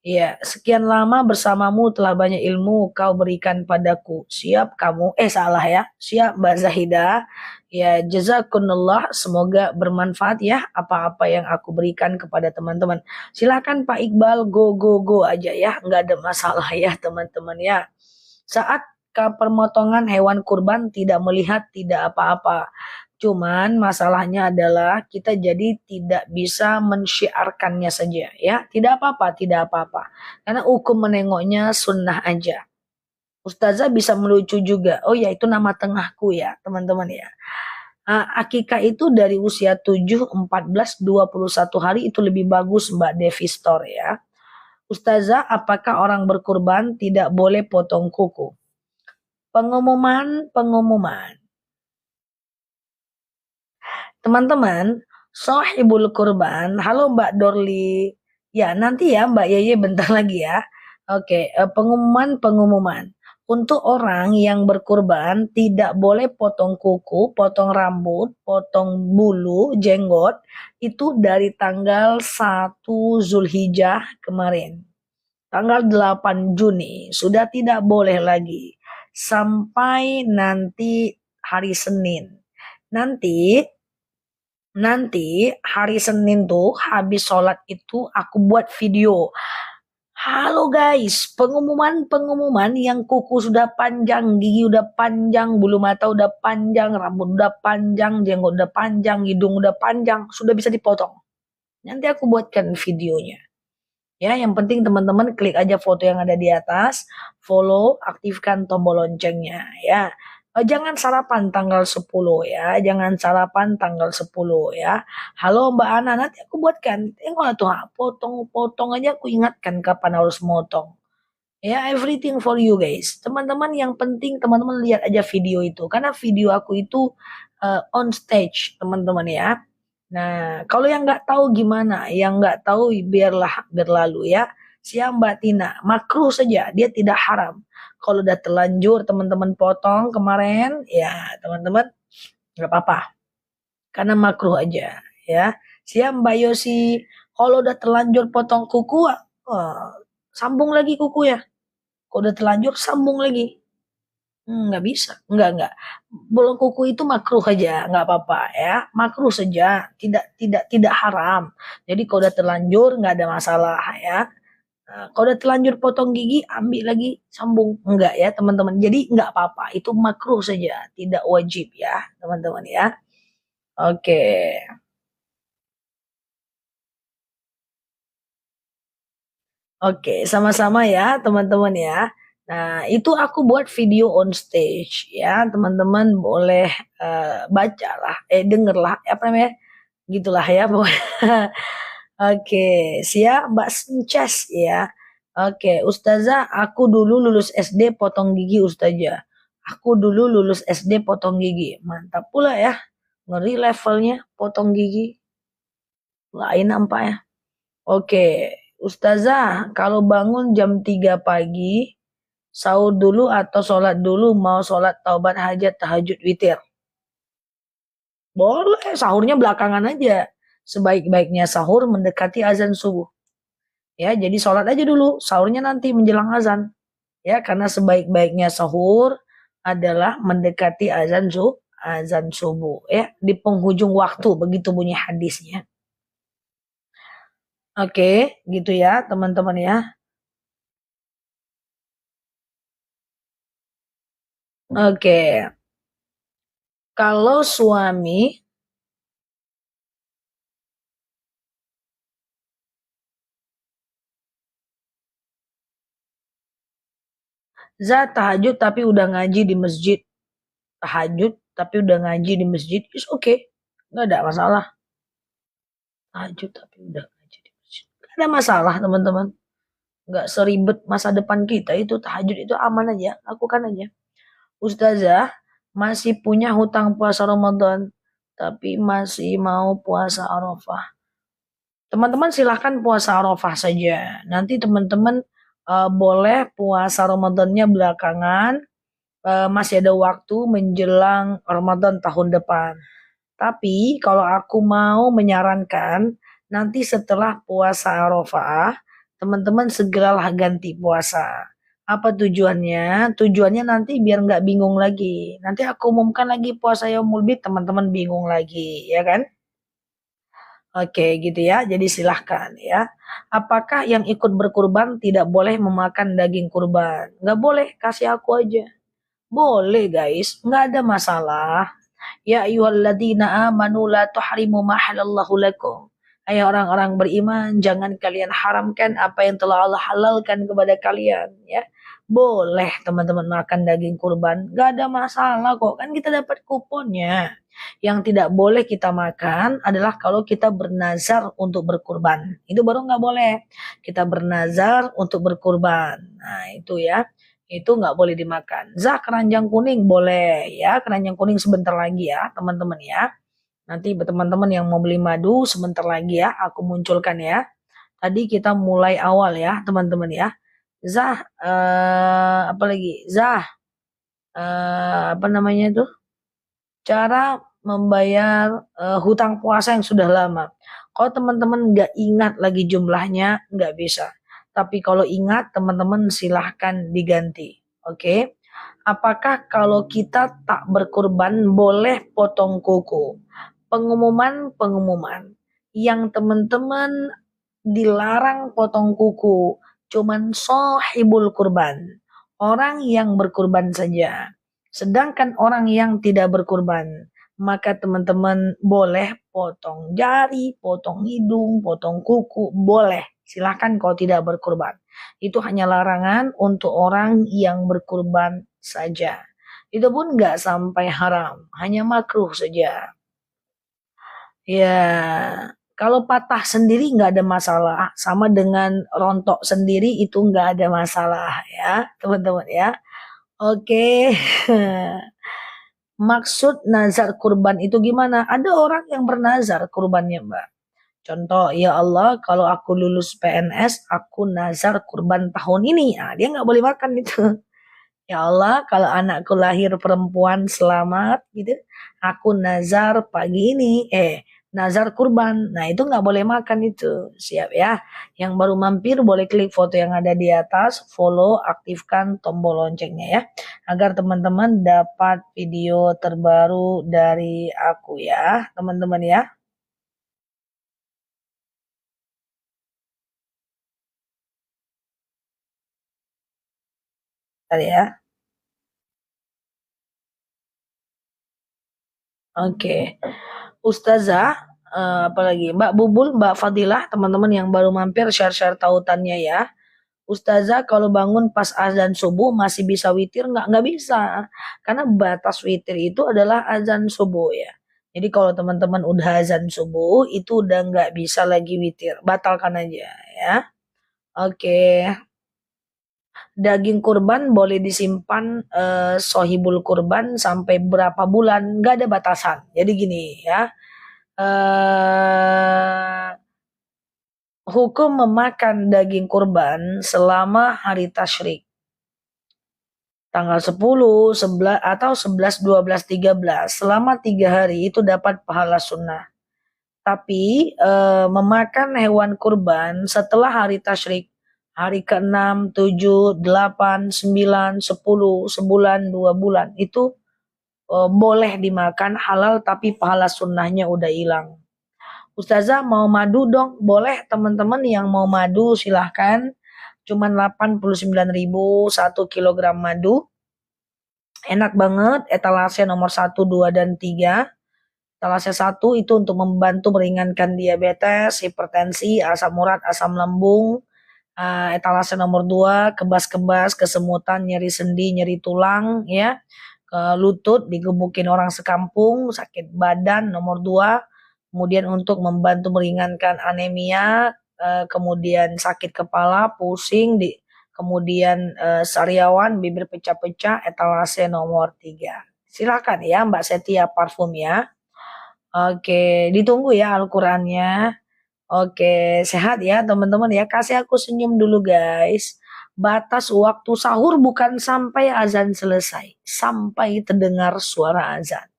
Ya, sekian lama bersamamu telah banyak ilmu kau berikan padaku. Siap kamu, salah ya. Siap Mbak Zahidah. Ya, jazakumullah. Semoga bermanfaat ya apa-apa yang aku berikan kepada teman-teman. Silakan Pak Iqbal, go, go, go aja ya. Nggak ada masalah ya teman-teman ya. Saat pemotongan hewan kurban tidak melihat tidak apa-apa. Cuman masalahnya adalah kita jadi tidak bisa mensyiarkannya saja ya. Tidak apa-apa, tidak apa-apa. Karena hukum menengoknya sunnah aja. Ustazah bisa melucu juga. Oh ya itu nama tengahku ya teman-teman ya. Akikah itu dari usia 7, 14, 21 hari itu lebih bagus Mbak Devi Store ya. Ustazah apakah orang berkurban tidak boleh potong kuku? Pengumuman. Teman-teman, Sohibul Kurban, halo Mbak Dorli. Ya, nanti ya Mbak Yeye bentar lagi ya. Oke, pengumuman. Untuk orang yang berkurban tidak boleh potong kuku, potong rambut, potong bulu, jenggot itu dari tanggal 1 Zulhijjah kemarin. Tanggal 8 Juni sudah tidak boleh lagi sampai nanti hari Senin. Nanti hari Senin tuh habis sholat itu aku buat video. Halo guys, pengumuman yang kuku sudah panjang, gigi udah panjang, bulu mata udah panjang, rambut udah panjang, jenggot udah panjang, hidung udah panjang, sudah bisa dipotong. Nanti aku buatkan videonya. Ya, yang penting teman-teman klik aja foto yang ada di atas, follow, aktifkan tombol loncengnya ya. Jangan sarapan tanggal 10 ya, jangan sarapan tanggal 10 ya. Halo Mbak Ana, nanti aku buatkan. Tengok tuh, potong-potong aja aku ingatkan kapan harus motong. Ya, everything for you guys. Teman-teman, yang penting teman-teman lihat aja video itu. Karena video aku itu on stage, teman-teman ya. Nah, kalau yang nggak tahu gimana? Yang nggak tahu biarlah berlalu ya. Siap Mbak Tina, makruh saja, dia tidak haram. Kalau udah terlanjur teman-teman potong kemarin, ya teman-teman nggak apa-apa. Karena makruh aja ya. Siap Mbak Yosi, kalau udah terlanjur potong kuku, sambung lagi kuku ya. Kalau udah terlanjur sambung lagi. Nggak bisa. Enggak. Bolong kuku itu makruh aja, nggak apa-apa ya. Makruh saja, tidak haram. Jadi kalau udah terlanjur nggak ada masalah ya. Nah, kalau udah terlanjur potong gigi, ambil lagi sambung. Enggak ya, teman-teman. Jadi nggak apa-apa, itu makruh saja, tidak wajib ya, teman-teman ya. Oke. Oke, sama-sama ya teman-teman ya. Nah, itu aku buat video on stage ya. Teman-teman boleh baca lah, denger lah, apa namanya? Gitulah ya. Oke, siap Mbak Sences ya. Oke, Ustazah, aku dulu lulus SD potong gigi Ustazah. Aku dulu lulus SD potong gigi. Mantap pula ya. Ngeri levelnya potong gigi. Lain nampaknya. Oke, Ustazah, kalau bangun jam 3 pagi, sahur dulu atau sholat dulu, mau sholat taubat hajat tahajud witir? Boleh, sahurnya belakangan aja. Sebaik-baiknya sahur mendekati azan subuh. Ya, jadi sholat aja dulu, sahurnya nanti menjelang azan. Ya, karena sebaik-baiknya sahur adalah mendekati azan subuh. Ya, di penghujung waktu, begitu bunyi hadisnya. Oke, gitu ya teman-teman ya. Oke, kalau suami tahajud tapi udah ngaji di masjid. Tahajud tapi udah ngaji di masjid, is okay. Nggak ada masalah. Tahajud tapi udah ngaji di masjid. Nggak ada masalah teman-teman. Nggak seribet masa depan kita itu, tahajud itu aman aja. Lakukan aja. Ustazah, masih punya hutang puasa Ramadan. Tapi masih mau puasa Arafah. Teman-teman silahkan puasa Arafah saja. Nanti teman-teman boleh puasa Ramadannya belakangan. Masih ada waktu menjelang Ramadan tahun depan. Tapi kalau aku mau menyarankan, nanti setelah puasa Arafah, teman-teman segeralah ganti puasa. Apa tujuannya? Tujuannya nanti biar nggak bingung lagi. Nanti aku umumkan lagi puasa Yaumul Bid, teman-teman bingung lagi, ya kan? Oke, gitu ya. Jadi silahkan ya. Apakah yang ikut berkurban tidak boleh memakan daging kurban? Nggak boleh, kasih aku aja. Boleh guys, nggak ada masalah. Ya ayyuhalladzina amanu la tuhrimu ma halallahu lakum. Hai orang-orang beriman, jangan kalian haramkan apa yang telah Allah halalkan kepada kalian ya. Boleh teman-teman makan daging kurban, gak ada masalah kok. Kan kita dapat kuponnya. Yang tidak boleh kita makan adalah kalau kita bernazar untuk berkurban. Itu baru nggak boleh. Kita bernazar untuk berkurban. Nah itu ya. Itu nggak boleh dimakan. Keranjang kuning boleh ya. Keranjang kuning sebentar lagi ya teman-teman ya. Nanti teman-teman yang mau beli madu sebentar lagi ya. Aku munculkan ya. Tadi kita mulai awal ya teman-teman ya. Apa lagi? Apa namanya itu? Cara membayar hutang puasa yang sudah lama. Kalau teman-teman nggak ingat lagi jumlahnya, nggak bisa. Tapi kalau ingat, teman-teman silahkan diganti. Oke? Apakah kalau kita tak berkurban boleh potong kuku? Pengumuman yang teman-teman dilarang potong kuku cuman sohibul kurban, orang yang berkurban saja. Sedangkan orang yang tidak berkurban, maka teman-teman boleh potong jari, potong hidung, potong kuku, boleh. Silahkan kalau tidak berkurban. Itu hanya larangan untuk orang yang berkurban saja. Itu pun nggak sampai haram, hanya makruh saja. Ya, Kalau patah sendiri nggak ada masalah, sama dengan rontok sendiri itu nggak ada masalah ya, teman-teman ya. Oke. Maksud nazar kurban itu gimana? Ada orang yang bernazar kurbannya, Mbak. Contoh, ya Allah, kalau aku lulus PNS, aku nazar kurban tahun ini. Nah, dia nggak boleh makan itu. Ya Allah, kalau anakku lahir perempuan selamat gitu, aku nazar pagi ini, nazar kurban. Nah, itu nggak boleh makan itu. Siap ya. Yang baru mampir boleh klik foto yang ada di atas, follow, aktifkan tombol loncengnya ya. Agar teman-teman dapat video terbaru dari aku ya, teman-teman ya. Tadi ya. Oke. Ustazah, apalagi Mbak Bubul, Mbak Fadilah, teman-teman yang baru mampir share-share tautannya ya. Ustazah kalau bangun pas azan subuh masih bisa witir nggak? Nggak bisa. Karena batas witir itu adalah azan subuh ya. Jadi kalau teman-teman udah azan subuh itu udah nggak bisa lagi witir. Batalkan aja ya. Oke. Daging kurban boleh disimpan sohibul kurban sampai berapa bulan? Nggak ada batasan. Jadi gini ya. eh Hukum memakan daging kurban selama hari tasyrik. Tanggal 10, 11, atau 11, 12, 13. Selama 3 hari itu dapat pahala sunnah. Tapi memakan hewan kurban setelah hari tasyrik. Hari ke-6, 7, 8, 9, 10, sebulan, 2 bulan. Itu boleh dimakan halal tapi pahala sunnahnya udah hilang. Ustazah mau madu dong, boleh teman-teman yang mau madu silahkan. Cuman 89.000 1 kilogram madu. Enak banget, etalase nomor 1, 2, dan 3. Etalase 1 itu untuk membantu meringankan diabetes, hipertensi, asam urat, asam lambung. Etalase nomor 2, kebas-kebas, kesemutan, nyeri sendi, nyeri tulang ya. Ke lutut, digebukin orang sekampung, sakit badan nomor 2. Kemudian untuk membantu meringankan anemia, kemudian sakit kepala, pusing, kemudian sariawan, bibir pecah-pecah, etalase nomor 3. Silakan ya Mbak Setia Parfum ya. Oke, ditunggu ya Al-Qur'annya. Oke, sehat ya teman-teman ya. Kasih aku senyum dulu guys. Batas waktu sahur bukan sampai azan selesai, sampai terdengar suara azan.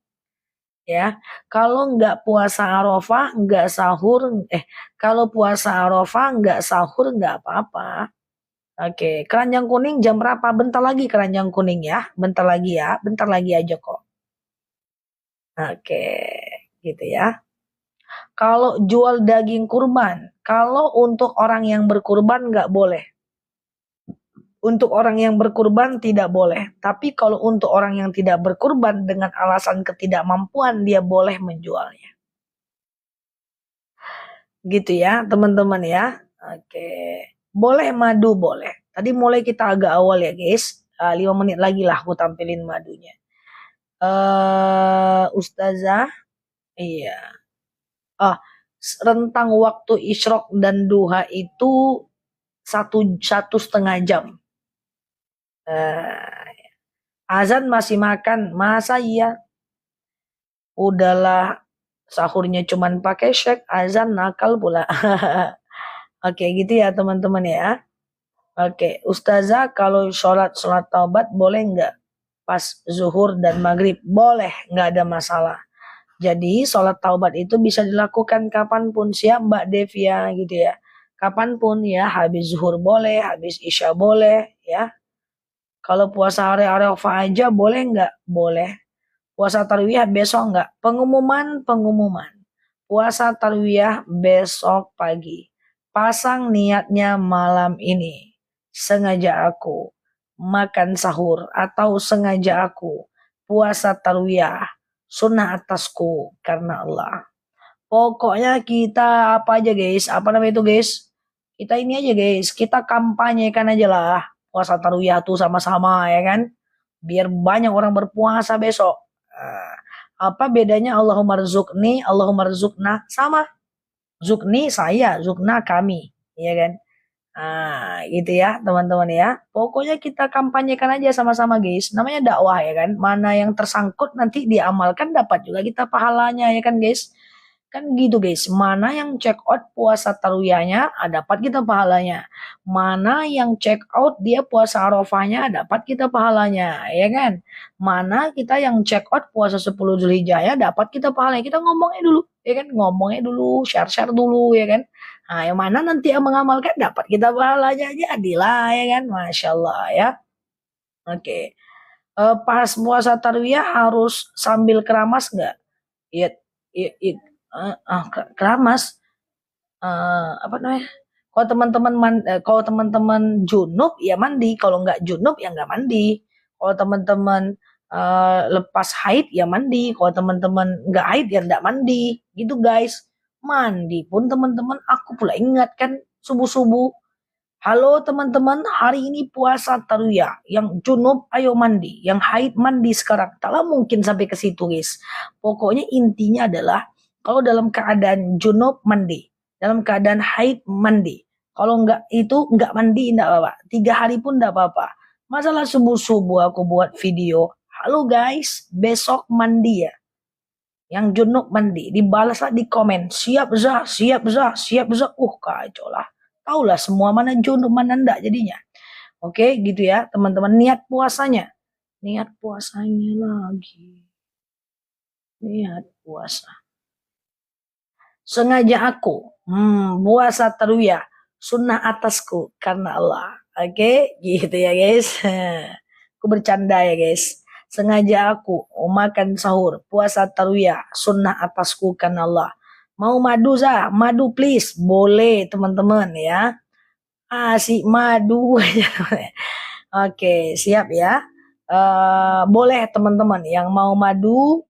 Ya, kalau nggak puasa Arafah, nggak sahur, kalau puasa Arafah nggak sahur nggak apa-apa. Oke, keranjang kuning jam berapa? Bentar lagi keranjang kuning ya, bentar lagi ya, bentar lagi aja kok. Oke, gitu ya. Kalau jual daging kurban, kalau untuk orang yang berkurban nggak boleh. Untuk orang yang berkurban tidak boleh. Tapi kalau untuk orang yang tidak berkurban dengan alasan ketidakmampuan, dia boleh menjualnya. Gitu ya teman-teman ya. Oke. Boleh madu boleh. Tadi mulai kita agak awal ya guys. 5 menit lagi lah aku tampilin madunya. Ustazah. Iya. Rentang waktu isyrok dan duha itu satu setengah jam. Azan masih makan, masa iya? Udahlah sahurnya cuman pakai syek, azan nakal pula. Oke, gitu ya teman-teman ya. Oke, Ustazah kalau sholat taubat boleh nggak? Pas zuhur dan maghrib? Boleh, nggak ada masalah. Jadi sholat taubat itu bisa dilakukan kapanpun, siap Mbak Devia gitu ya. Kapanpun ya, habis zuhur boleh, habis isya boleh ya. Kalau puasa hari Arafah aja boleh nggak? Boleh. Puasa tarwiyah besok nggak? Pengumuman. Puasa tarwiyah besok pagi. Pasang niatnya malam ini. Sengaja aku makan sahur atau sengaja aku puasa tarwiyah. Sunnah atasku karena Allah. Pokoknya kita apa aja guys? Apa namanya itu guys? Kita ini aja guys. Kita kampanyekan aja lah. Puasa tarwiyah tuh sama-sama ya kan. Biar banyak orang berpuasa besok. Apa bedanya Allahumma rizukni, Allahumma rizukna? Sama. Zukni saya, Zukna kami, ya kan? Gitu ya teman-teman ya. Pokoknya kita kampanyekan aja sama-sama guys. Namanya dakwah ya kan. Mana yang tersangkut nanti diamalkan dapat juga kita pahalanya ya kan guys. Kan gitu guys. Mana yang check out puasa tarwiyahnya dapat kita pahalanya. Mana yang check out dia puasa arafahnya dapat kita pahalanya ya kan. Mana kita yang check out puasa 10 Zulhijjah ya dapat kita pahalanya. Kita ngomongnya dulu ya kan. Ngomongnya dulu, share-share dulu ya kan. Nah, yang mana nanti yang mengamalkan dapat kita pahalanya jadilah ya kan, masya Allah ya. Oke. Pas puasa tarwiyah harus sambil keramas nggak? Iya, iya, iya. Keramas. Apa namanya? Kalau teman-teman junub ya mandi, kalau nggak junub ya nggak mandi. Kalau teman-teman lepas haid ya mandi, kalau teman-teman nggak haid ya nggak mandi, gitu guys. Mandi pun teman-teman aku pula ingatkan subuh-subuh. Halo teman-teman, hari ini puasa tarwiyah. Yang junub ayo mandi, yang haid mandi sekarang. Taklah mungkin sampai ke situ guys. Pokoknya intinya adalah kalau dalam keadaan junub mandi, dalam keadaan haid mandi. Kalau enggak itu enggak mandi enggak apa-apa. 3 hari pun enggak apa-apa. Masalah subuh-subuh aku buat video. Halo guys, besok mandi ya. Yang junub mandi, dibalaslah di komen. Siap Zah, siap Zah, siap Zah. Kacau lah. Taulah semua mana junub mana enggak jadinya. Oke, gitu ya teman-teman. Niat puasanya. Niat puasanya lagi. Niat puasa. Sengaja aku puasa tarwiyah. Sunnah atasku karena Allah. Oke, gitu ya guys. Aku bercanda ya guys. Sengaja aku makan sahur, puasa tarwiyah, sunnah atasku karena Allah. Mau madu Zah? Madu please. Boleh teman-teman ya. Si madu. Oke, siap ya. Boleh teman-teman yang mau madu